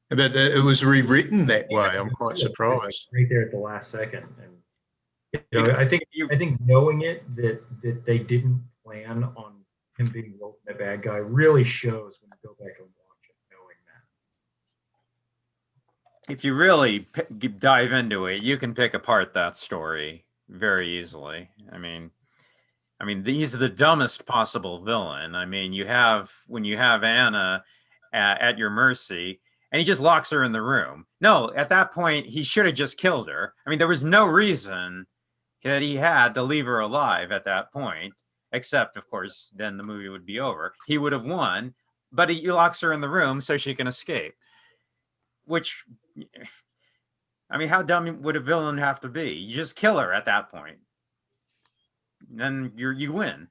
D: But it was rewritten that way. I'm quite surprised.
F: Right there at the last second, and you know, I think knowing it that they didn't plan on him being a bad guy really shows when you go back and watch it, knowing that.
B: If you really dive into it, you can pick apart that story very easily. I mean, he's the dumbest possible villain. I mean, when you have Anna at your mercy, and he just locks her in the room. No, at that point, he should have just killed her. I mean, there was no reason that he had to leave her alive at that point, except, of course, then the movie would be over. He would have won, but he locks her in the room so she can escape. Which, I mean, how dumb would a villain have to be? You just kill her at that point. Then you win.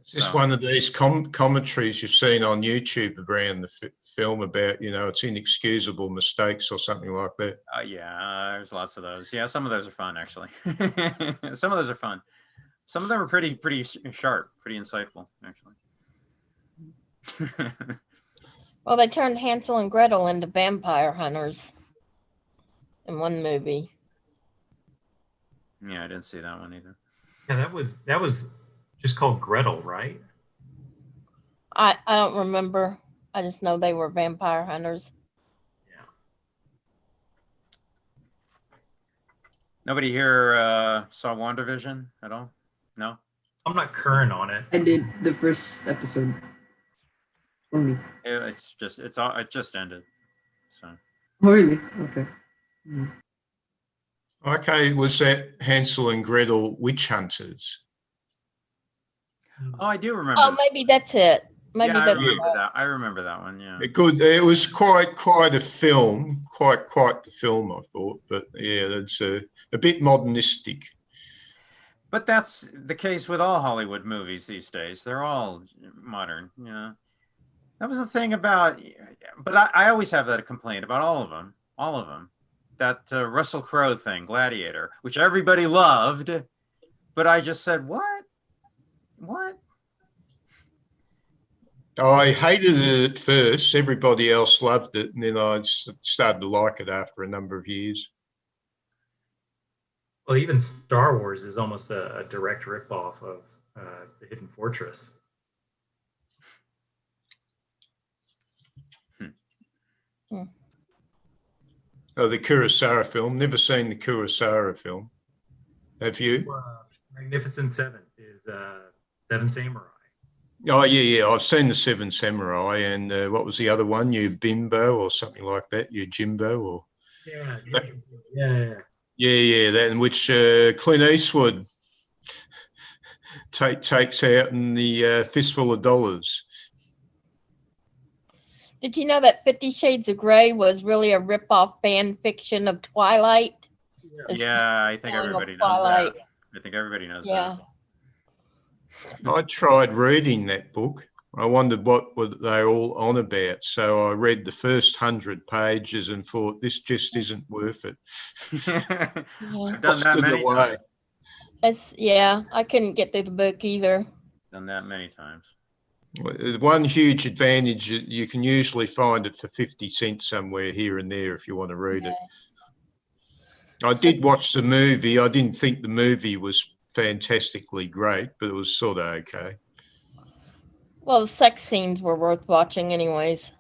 D: It's just one of these commentaries you've seen on YouTube around the film about, you know, it's inexcusable mistakes or something like that.
B: Yeah, there's lots of those. Yeah, some of those are fun, actually. Some of those are fun. Some of them are pretty sharp, pretty insightful, actually.
A: Well, they turned Hansel and Gretel into vampire hunters in one movie.
B: Yeah, I didn't see that one either.
F: Yeah, that was just called Gretel, right?
A: I don't remember. I just know they were vampire hunters.
F: Yeah.
B: Nobody here saw WandaVision at all? No?
F: I'm not current on it.
E: I did the first episode only.
B: It just ended. So.
E: Oh, really? Okay. Mm.
D: Okay, was that Hansel and Gretel Witch Hunters?
B: Oh, I do remember.
A: Oh, maybe that's it. Maybe
B: yeah,
A: that's
B: I remember that one. Yeah.
D: It was quite a film, quite the film, I thought. But yeah, that's a bit modernistic.
B: But that's the case with all Hollywood movies these days. They're all modern. Yeah. That was the thing about. But I always have that complaint about all of them. All of them. That Russell Crowe thing, Gladiator, which everybody loved, but I just said, what?
D: I hated it at first. Everybody else loved it, and then I started to like it after a number of years.
F: Well, even Star Wars is almost a direct ripoff of The Hidden Fortress.
D: Oh, the Kurosawa film. Never seen the Kurosawa film. Have you?
F: Magnificent Seven is Seven Samurai.
D: Oh, yeah. I've seen the Seven Samurai, and what was the other one? Bimbo or something like that? Jimbo or?
F: Yeah.
D: That in which Clint Eastwood takes out in the Fistful of Dollars.
A: Did you know that 50 Shades of Grey was really a rip-off fan fiction of Twilight?
B: Yeah, I think everybody knows that. I think everybody knows that.
D: I tried reading that book. I wondered what were they all on about. So I read the first 100 pages and thought, this just isn't worth it.
B: I've done that many times.
A: I couldn't get through the book either.
B: Done that many times.
D: One huge advantage, you can usually find it for 50 cents somewhere here and there if you want to read it. I did watch the movie. I didn't think the movie was fantastically great, but it was sort of okay.
A: Well, the sex scenes were worth watching anyways.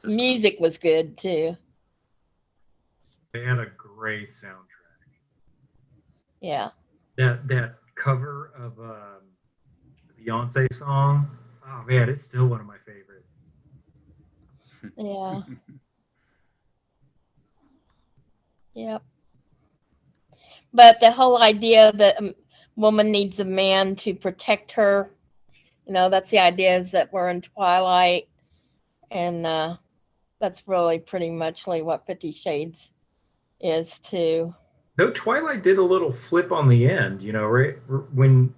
A: Music was good too.
F: They had a great soundtrack.
A: Yeah.
F: That cover of the Beyonce song, oh man, it's still one of my favorites.
A: Yeah. Yep. But the whole idea that a woman needs a man to protect her, that's the idea, is that we're in Twilight, and that's really pretty much what 50 Shades is too.
F: Though Twilight did a little flip on the end, right when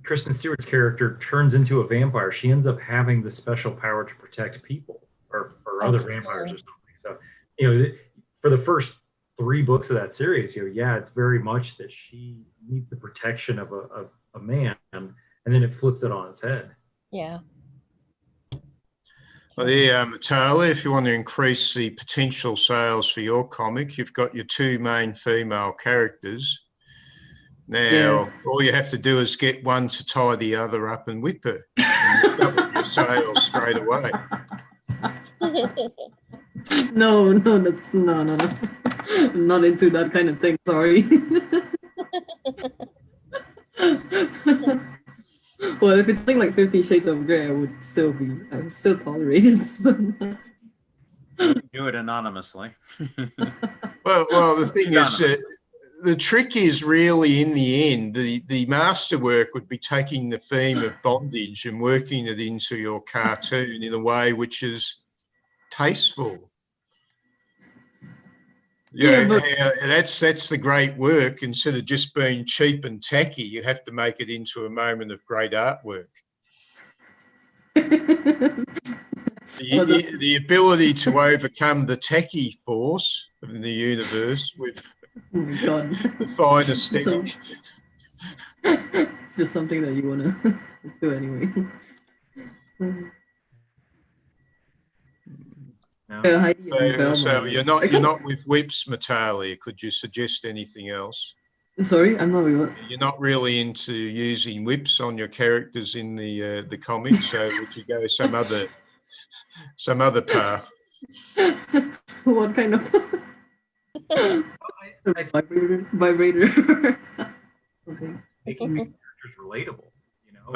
F: Kristen Stewart's character turns into a vampire, she ends up having the special power to protect people or other vampires or something. So, for the first 3 books of that series, it's very much that she needs the protection of a man, and then it flips it on its head.
A: Yeah.
D: Well, yeah, Matali, if you want to increase the potential sales for your comic, you've got your two main female characters. Now, all you have to do is get one to tie the other up and whip her, and you double your sales straight away.
E: No, that's no. I'm not into that kind of thing. Sorry. Well, if it's something like 50 Shades of Grey, I would still tolerate it.
B: Do it anonymously.
D: Well, the thing is, the trick is really in the end, the masterwork would be taking the theme of bondage and working it into your cartoon in a way which is tasteful. Yeah, but that's the great work. Instead of just being cheap and tacky, you have to make it into a moment of great artwork. The ability to overcome the tacky force in the universe with the fine aesthetic.
E: It's just something that you want to do anyway.
D: So you're not with whips, Matali. Could you suggest anything else?
E: Sorry, I'm not.
D: You're not really into using whips on your characters in the comic. So would you go some other path?
E: What kind of vibrator? Something.
F: Making characters relatable, you know.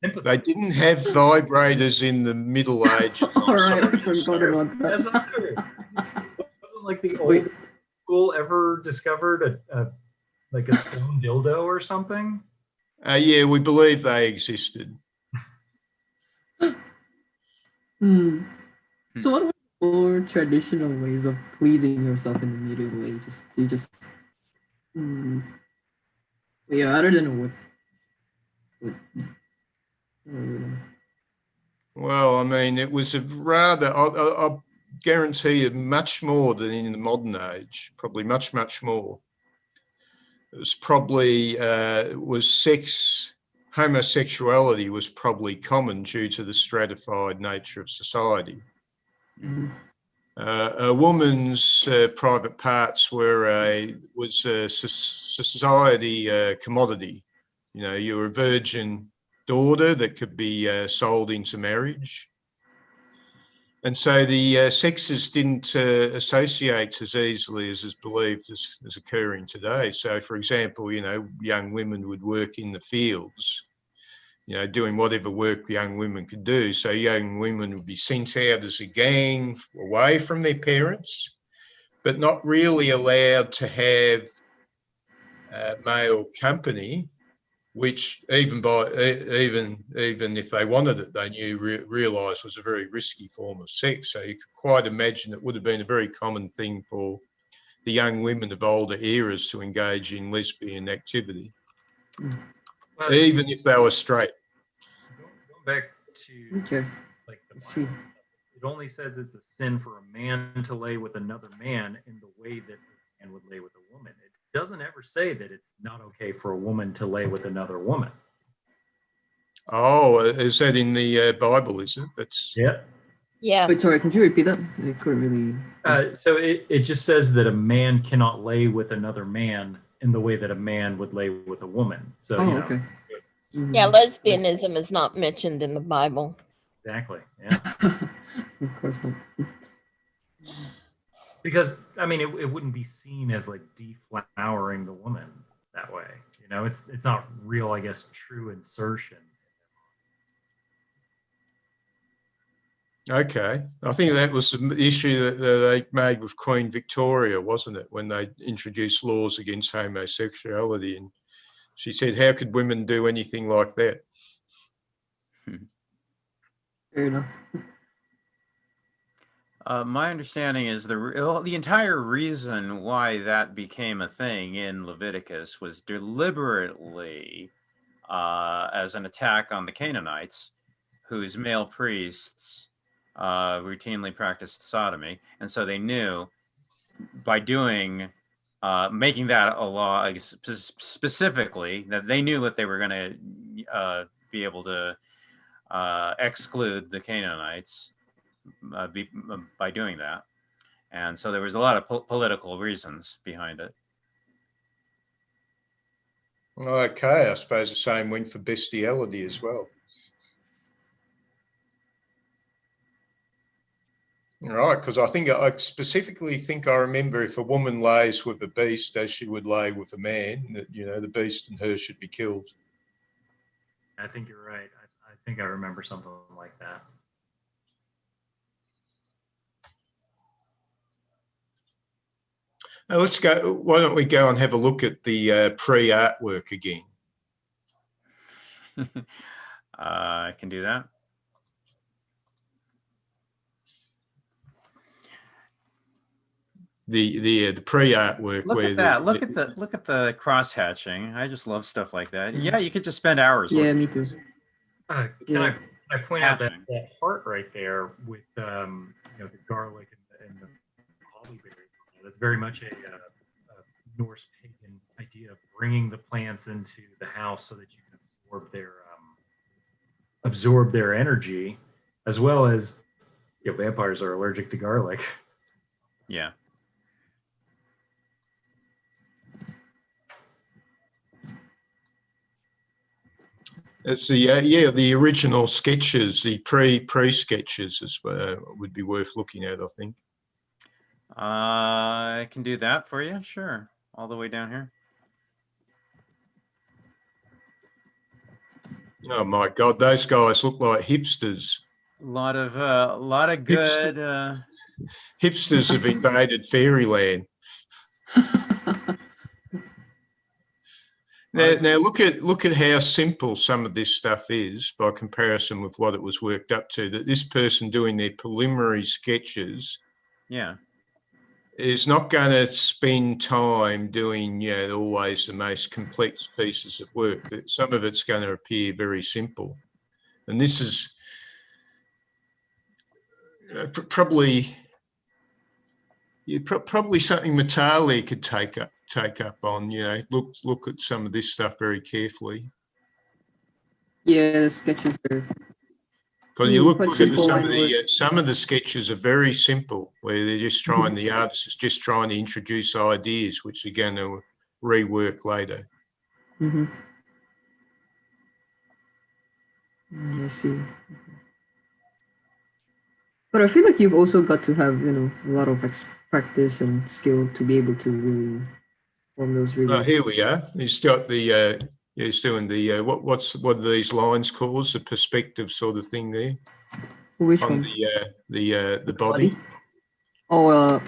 D: They didn't have vibrators in the Middle Ages.
E: All right, I forgot about that.
F: Wasn't like the old school ever discovered like a stone dildo or something?
D: Yeah, we believe they existed.
E: So what were more traditional ways of pleasing yourself in the Middle Ages? Do you just yeah, other than what
D: well, I mean, it was a rather, I'll guarantee you, much more than in the modern age, probably much more. It was probably, homosexuality was probably common due to the stratified nature of society. A woman's private parts was a society commodity. You know, you were a virgin daughter that could be sold into marriage. And so the sexes didn't associate as easily as is believed as occurring today. So, for example, you know, young women would work in the fields, you know, doing whatever work young women could do. So young women would be sent out as a gang away from their parents, but not really allowed to have male company, which even if they wanted it, they realised was a very risky form of sex. So you could quite imagine it would have been a very common thing for the young women of older eras to engage in lesbian activity, even if they were straight.
F: Going back to like the Bible, it only says it's a sin for a man to lay with another man in the way that a man would lay with a woman. It doesn't ever say that it's not okay for a woman to lay with another woman.
D: Oh, is that in the Bible, is it? That's
A: Yeah.
E: Wait, sorry, could you repeat that? I couldn't really.
F: So it just says that a man cannot lay with another man in the way that a man would lay with a woman. So,
E: okay.
A: Yeah, lesbianism is not mentioned in the Bible.
F: Exactly. Yeah.
E: Of course not.
F: Because I mean, it wouldn't be seen as like deflowering the woman that way. You know, it's not real, I guess, true insertion.
D: Okay. I think that was the issue that they made with Queen Victoria, wasn't it, when they introduced laws against homosexuality? And she said, how could women do anything like that?
E: Fair enough.
B: My understanding is the entire reason why that became a thing in Leviticus was deliberately as an attack on the Canaanites, whose male priests routinely practiced sodomy. And so they knew by making that a law specifically, that they knew that they were going to be able to exclude the Canaanites by doing that. And so there was a lot of political reasons behind it.
D: Okay, I suppose the same went for bestiality as well. All right, because I specifically think I remember if a woman lays with a beast as she would lay with a man, that, you know, the beast and her should be killed.
F: I think you're right. I think I remember something like that.
D: Now let's go. Why don't we go and have a look at the pre-artwork again?
B: I can do that.
D: The pre-artwork.
B: Look at that. Look at the cross hatching. I just love stuff like that. Yeah, you could just spend hours.
E: Yeah, me too.
F: Can I point out that heart right there with you know, the garlic and the holly berries? That's very much a Norse pagan idea of bringing the plants into the house so that you can absorb their energy, as well as, you know, vampires are allergic to garlic.
B: Yeah.
D: It's the original sketches, the pre sketches is would be worth looking at, I think.
B: I can do that for you, sure. All the way down here.
D: Oh my God, those guys look like hipsters.
B: A lot of good.
D: Hipsters have invaded fairyland. Now look at how simple some of this stuff is by comparison with what it was worked up to. That this person doing their preliminary sketches,
B: yeah,
D: is not going to spend time doing, you know, always the most complex pieces of work. That some of it's going to appear very simple, and this is probably something Matali could take up on, you know, look at some of this stuff very carefully.
E: Yeah, the sketches are.
D: Because you look at some of the sketches are very simple, where they're just trying, the artist is just trying to introduce ideas which they're going to rework later.
E: Mm-hmm. I see. But I feel like you've also got to have, you know, a lot of practice and skill to be able to really form those really.
D: Oh, here we are. He's got the he's doing the what are these lines called? The perspective sort of thing there.
E: Which
D: on
E: one?
D: The body.
E: Oh,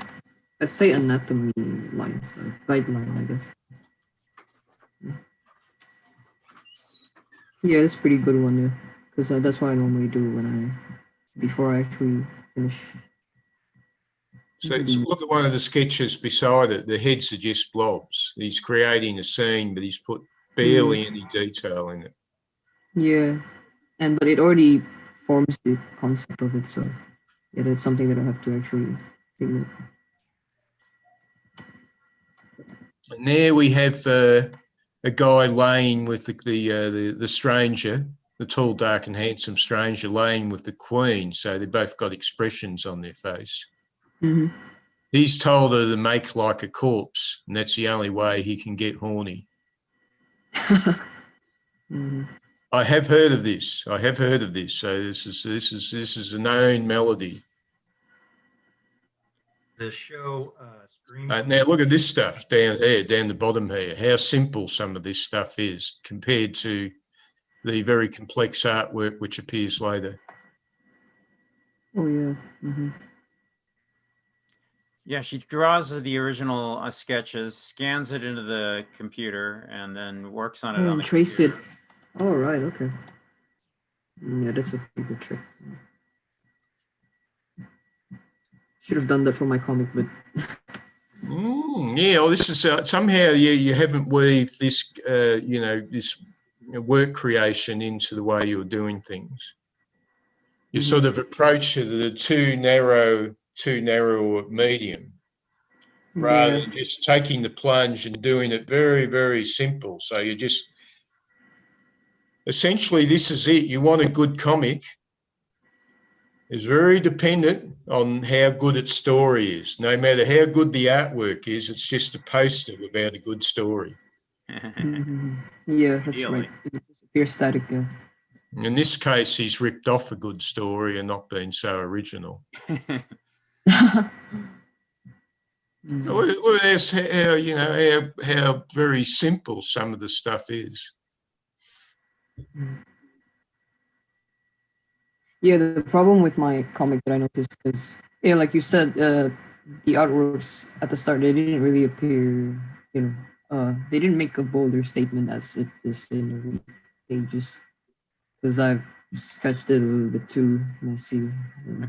E: let's say anatomy lines, guideline, I guess. Yeah, it's a pretty good one, yeah. Because that's what I normally do before I actually finish.
D: So look at one of the sketches beside it. The heads are just blobs. He's creating a scene, but he's put barely any detail in it.
E: Yeah, but it already forms the concept of it. So yeah, that's something that I have to actually take note.
D: And there we have a guy laying with the stranger, the tall, dark, and handsome stranger laying with the queen. So they both got expressions on their face.
E: Mm-hmm.
D: He's told her to make like a corpse, and that's the only way he can get horny.
E: Mm-hmm.
D: I have heard of this. So this is a known melody.
F: The show
D: now look at this stuff down there, down the bottom here. How simple some of this stuff is compared to the very complex artwork which appears later.
E: Oh yeah. Mm-hmm.
B: Yeah, she draws the original sketches, scans it into the computer, and then works on it on the
E: trace
B: computer.
E: it. Oh, right, okay. Yeah, that's a pretty good trick. Should have done that for my comic, but...
D: yeah, well, this is somehow you haven't weaved this, this work creation into the way you're doing things. You sort of approach it at a too narrow medium, rather than just taking the plunge and doing it very, very simple. So you just essentially, this is it. You want a good comic. It's very dependent on how good its story is. No matter how good the artwork is, it's just a poster without a good story.
E: Yeah, that's right. It disappears static. Yeah.
D: In this case, he's ripped off a good story and not been so original. Well, that's how how very simple some of the stuff is.
E: Yeah, the problem with my comic that I noticed is, yeah, like you said, the artworks at the start, they didn't really appear, they didn't make a bolder statement as it is in the pages, because I've sketched it a little bit too messy.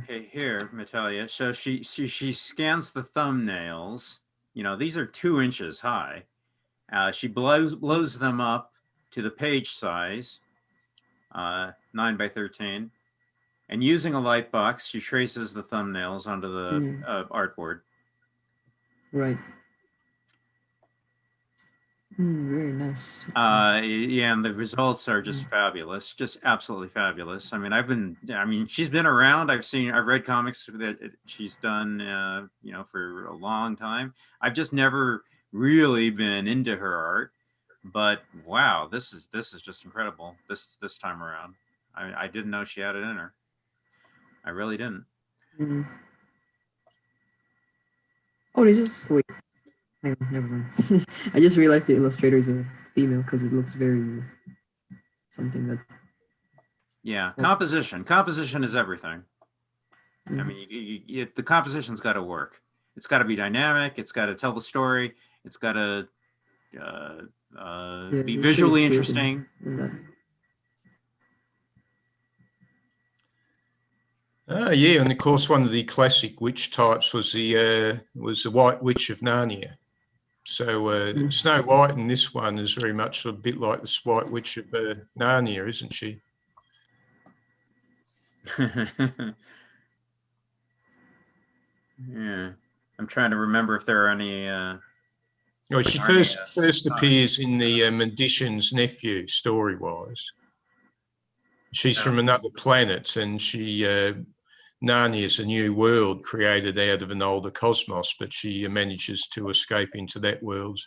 B: Okay, here, Natalia. So she scans the thumbnails. These are 2 inches high. She blows them up to the page size, 9 by 13. And using a light box, she traces the thumbnails onto the artboard.
E: Right. Very nice.
B: Yeah, and the results are just fabulous, just absolutely fabulous. I mean, she's been around. I've read comics that she's done, for a long time. I've just never really been into her art, but wow, this is just incredible. This time around, I didn't know she had it in her. I really didn't.
E: Oh, this is wait. Hang on, never mind. I just realized the illustrator is a female because it looks very something that.
B: Yeah, composition. Composition is everything. I mean, the composition's got to work. It's got to be dynamic. It's got to tell the story. It's got to be visually interesting.
D: Yeah, and of course, one of the classic witch types was the White Witch of Narnia. So Snow White in this one is very much a bit like the White Witch of Narnia, isn't she?
B: Yeah, I'm trying to remember if there are any.
D: Well, she first appears in the Magician's Nephew story-wise. She's from another planet, and Narnia is a new world created out of an older cosmos, but she manages to escape into that world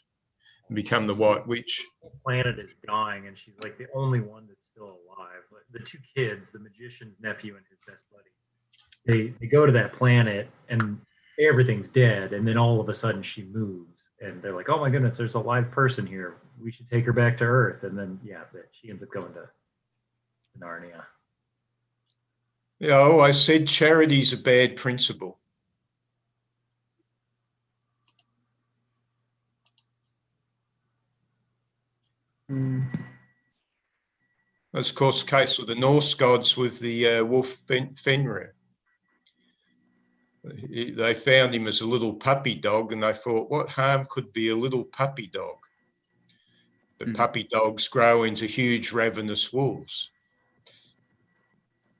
D: and become the White Witch.
F: The planet is dying, and she's like the only one that's still alive. The 2 kids, the magician's nephew and his best buddy, they go to that planet, and everything's dead, and then all of a sudden she moves, and they're like, "Oh my goodness, there's a live person here. We should take her back to Earth." And then she ends up going to Narnia.
D: Yeah, I always said charity's a bad principle. That's, of course, the case with the Norse gods with the wolf Fenrir. They found him as a little puppy dog, and they thought, what harm could be a little puppy dog? But puppy dogs grow into huge ravenous wolves.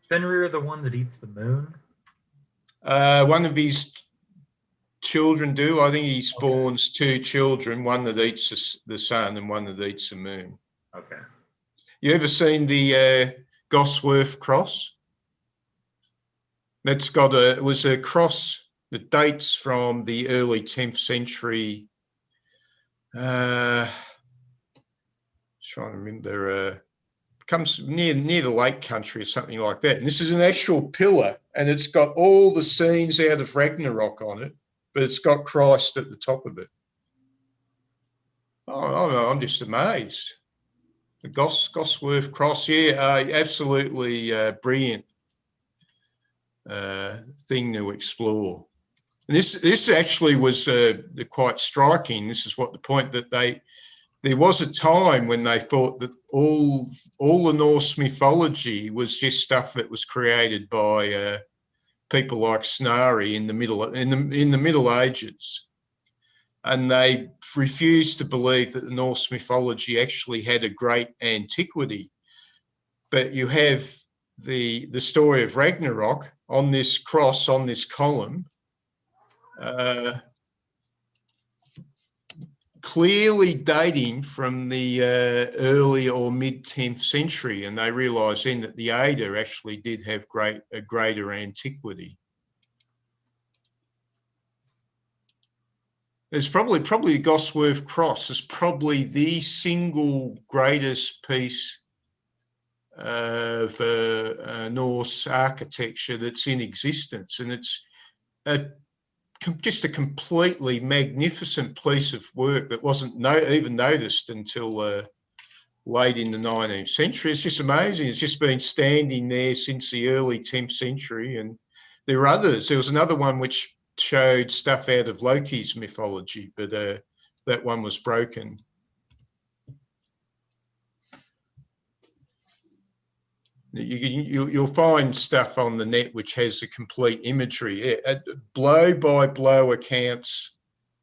F: Fenrir, the one that eats the moon?
D: One of his children do. I think he spawns 2 children, one that eats the sun and one that eats the moon.
F: Okay.
D: You ever seen the Gosworth Cross? It was a cross that dates from the early 10th century. Trying to remember. Comes near the Lake Country or something like that. And this is an actual pillar, and it's got all the scenes out of Ragnarok on it, but it's got Christ at the top of it. Oh, I'm just amazed. The Gosworth Cross, absolutely brilliant thing to explore. And this actually was quite striking. This is what the point that there was a time when they thought that all the Norse mythology was just stuff that was created by people like Snorri in the Middle Ages, and they refused to believe that the Norse mythology actually had a great antiquity. But you have the story of Ragnarok on this cross, on this column, clearly dating from the early or mid-10th century, and they realised then that the Ada actually did have a greater antiquity. It's probably the Gosworth Cross is probably the single greatest piece of Norse architecture that's in existence, and it's just a completely magnificent piece of work that wasn't even noticed until late in the 19th century. It's just amazing. It's just been standing there since the early 10th century, and there are others. There was another one which showed stuff out of Loki's mythology, but that one was broken. You'll find stuff on the net which has the complete imagery, blow-by-blow accounts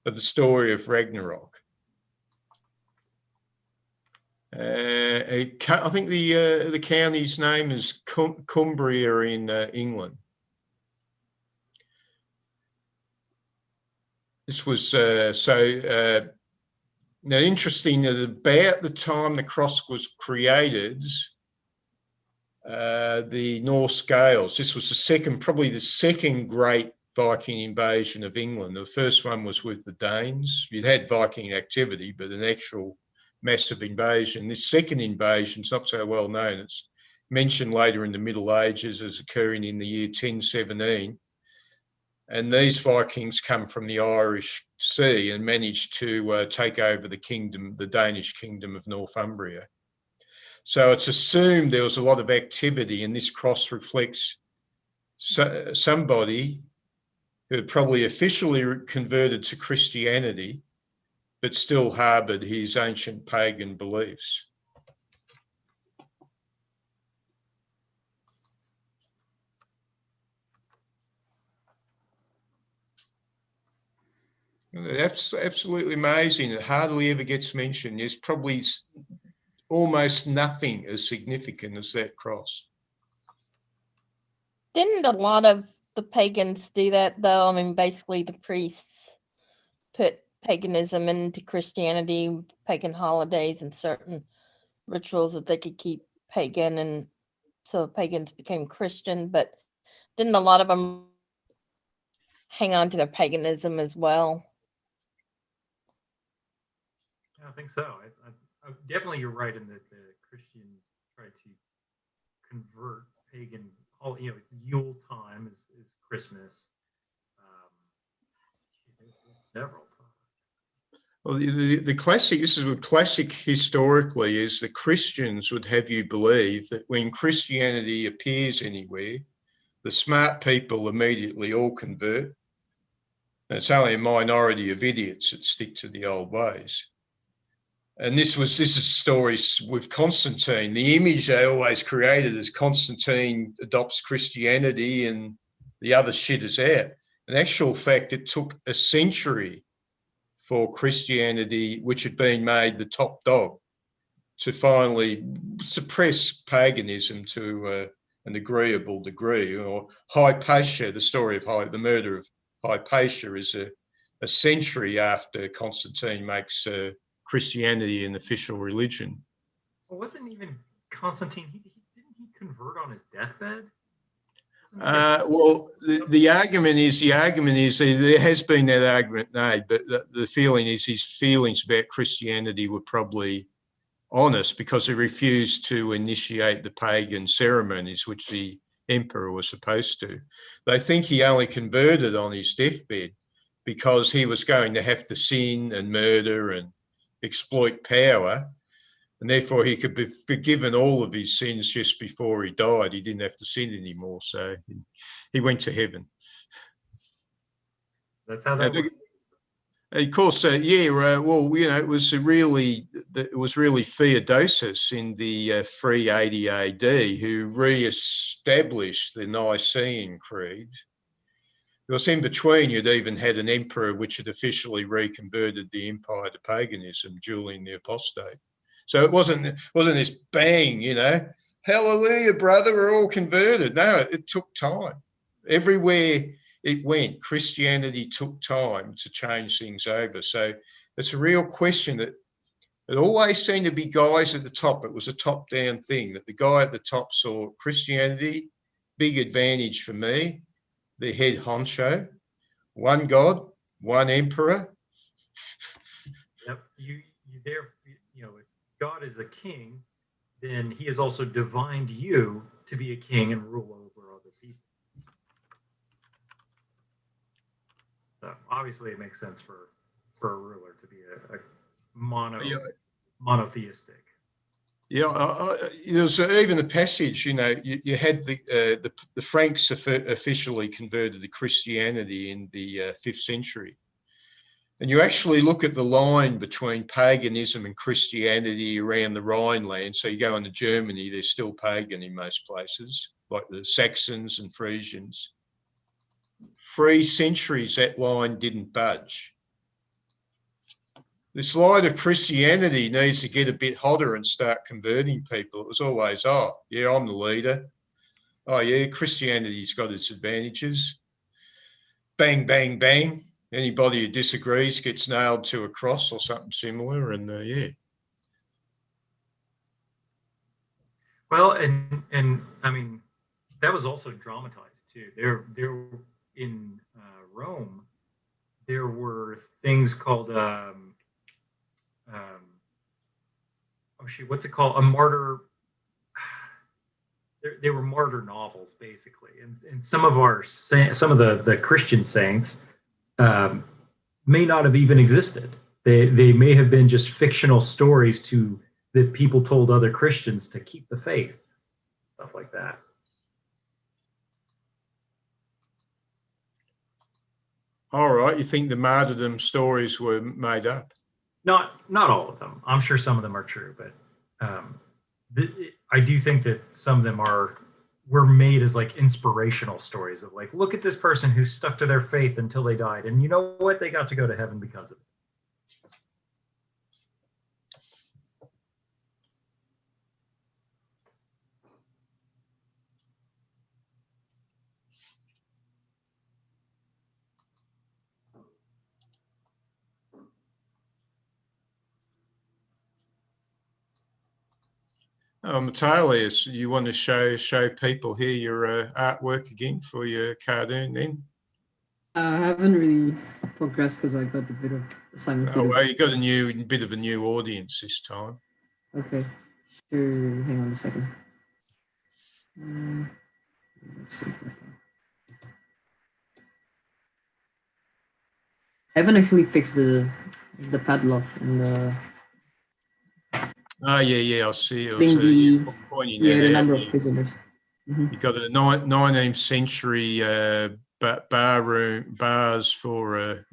D: of the story of Ragnarok. I think the county's name is Cumbria in England. This was now interesting that about the time the cross was created, the Norse Gaels, this was probably the second great Viking invasion of England. The first one was with the Danes. You'd had Viking activity, but an actual massive invasion. This second invasion is not so well known. It's mentioned later in the Middle Ages as occurring in the year 1017. And these Vikings come from the Irish Sea and managed to take over the Danish kingdom of Northumbria. So it's assumed there was a lot of activity, and this cross reflects somebody who had probably officially converted to Christianity, but still harboured his ancient pagan beliefs. That's absolutely amazing. It hardly ever gets mentioned. There's probably almost nothing as significant as that cross.
A: Didn't a lot of the pagans do that, though? I mean, basically the priests put paganism into Christianity, pagan holidays and certain rituals that they could keep pagan, and so pagans became Christian, but didn't a lot of them hang on to their paganism as well?
F: I think so. Definitely, you're right in that the Christians try to convert pagan. It's Yule time is Christmas. Several.
D: Well, the classic. This is a classic historically. Is the Christians would have you believe that when Christianity appears anywhere, the smart people immediately all convert. And it's only a minority of idiots that stick to the old ways. And this is stories with Constantine. The image they always created is Constantine adopts Christianity and the other shit is out. In actual fact, it took a century for Christianity, which had been made the top dog, to finally suppress paganism to an agreeable degree. Or Hypatia, the story of the murder of Hypatia is a century after Constantine makes Christianity an official religion.
F: Well, wasn't even Constantine, didn't he convert on his deathbed?
D: Well, the argument is there has been that argument made, but the feeling is his feelings about Christianity were probably honest because he refused to initiate the pagan ceremonies which the emperor was supposed to. They think he only converted on his deathbed because he was going to have to sin and murder and exploit power, and therefore he could be forgiven all of his sins just before he died. He didn't have to sin anymore, so he went to heaven.
F: That's how that works.
D: Of course, well, it was really Theodosius in the 380 AD who re-established the Nicene Creed. Because in between, you'd even had an emperor which had officially reconverted the empire to paganism, Julian the Apostate. So it wasn't this bang, hallelujah, brother, we're all converted. No, it took time. Everywhere it went. Christianity took time to change things over. So it's a real question that it always seemed to be guys at the top. It was a top-down thing, that the guy at the top saw Christianity, big advantage for me, the head honcho, one God, one emperor.
F: Yep. If God is a king, then he has also divined you to be a king and rule over other people. So obviously it makes sense for a ruler to be a monotheistic.
D: Yeah, there's even the passage, you had the Franks officially converted to Christianity in the 5th century. And you actually look at the line between paganism and Christianity around the Rhineland. So you go into Germany, they're still pagan in most places, like the Saxons and Frisians. 3 centuries, that line didn't budge. This line of Christianity needs to get a bit hotter and start converting people. It was always, oh, yeah, I'm the leader. Oh, yeah, Christianity's got its advantages. Bang, bang, bang. Anybody who disagrees gets nailed to a cross or something similar, and yeah.
F: Well, and I mean, that was also dramatized too. There in Rome, there were things called what's it called? A martyr. They were martyr novels, basically, and some of the Christian saints may not have even existed. They may have been just fictional stories that people told other Christians to keep the faith, stuff like that.
D: All right, you think the martyrdom stories were made up?
F: Not all of them. I'm sure some of them are true, but I do think that some of them were made as like inspirational stories of like, look at this person who stuck to their faith until they died, and you know what? They got to go to heaven because of it.
D: Matalius, you want to show people here your artwork again for your cartoon then?
E: I haven't really progressed because I got a bit of assignments to do.
D: Well, you got a bit of a new audience this time.
E: Okay, sure. Hang on a second. Let's see. I haven't actually fixed the padlock and the.
D: Oh yeah, I see.
E: The number of prisoners.
D: Mm-hmm. You've got a 19th century bars for a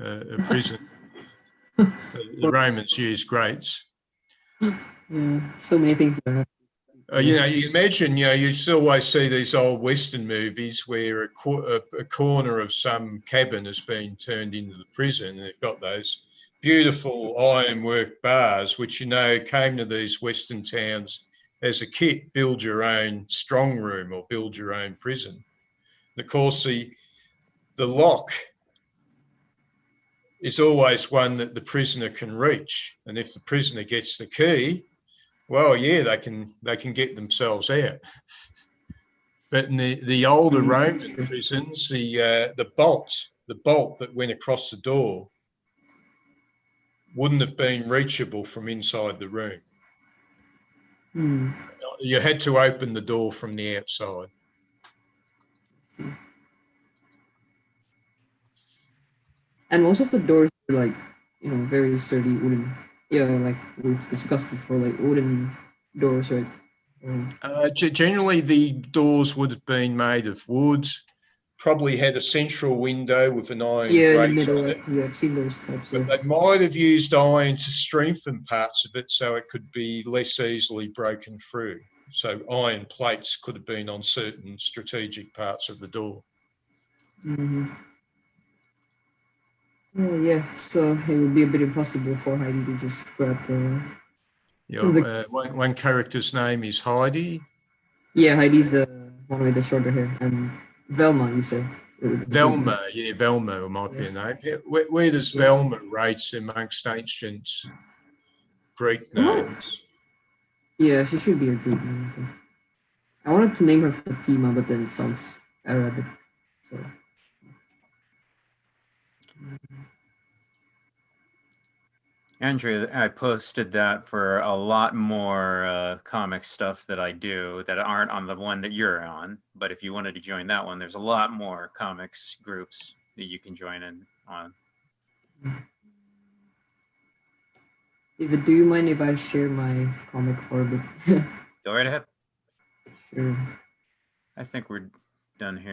D: prison. The Romans used grates.
E: Yeah, so many things there.
D: You imagine, you still always see these old Western movies where a corner of some cabin has been turned into the prison, and they've got those beautiful ironwork bars, which came to these Western towns as a kit, build your own strong room or build your own prison. And of course, the lock is always one that the prisoner can reach, and if the prisoner gets the key, well, yeah, they can get themselves out. But in the older Roman prisons, the bolt that went across the door wouldn't have been reachable from inside the room. You had to open the door from the outside.
E: And most of the doors were like, very sturdy wooden. Yeah, like we've discussed before, like wooden doors, right?
D: Generally, the doors would have been made of wood, probably had a central window with an iron grate
E: in the middle,
D: on it.
E: Yeah, I've seen those types.
D: But they might have used iron to strengthen parts of it so it could be less easily broken through. So iron plates could have been on certain strategic parts of the door.
E: Mm-hmm. Yeah, so it would be a bit impossible for Heidi to just grab the...
D: One character's name is Heidi.
E: Yeah, Heidi's the one with the shorter hair. And Velma, you said?
D: Velma, yeah, Velma might be a name. Where does Velma rate amongst ancient Greek names?
E: Yeah, she should be a Greek name, I think. I wanted to name her Fatima, but then it sounds Arabic. So.
B: Andrew, I posted that for a lot more comic stuff that I do that aren't on the one that you're on. But if you wanted to join that one, there's a lot more comics groups that you can join in on.
E: David, do you mind if I share my comic for a bit?
B: Go right ahead.
E: Sure.
B: I think we're done here.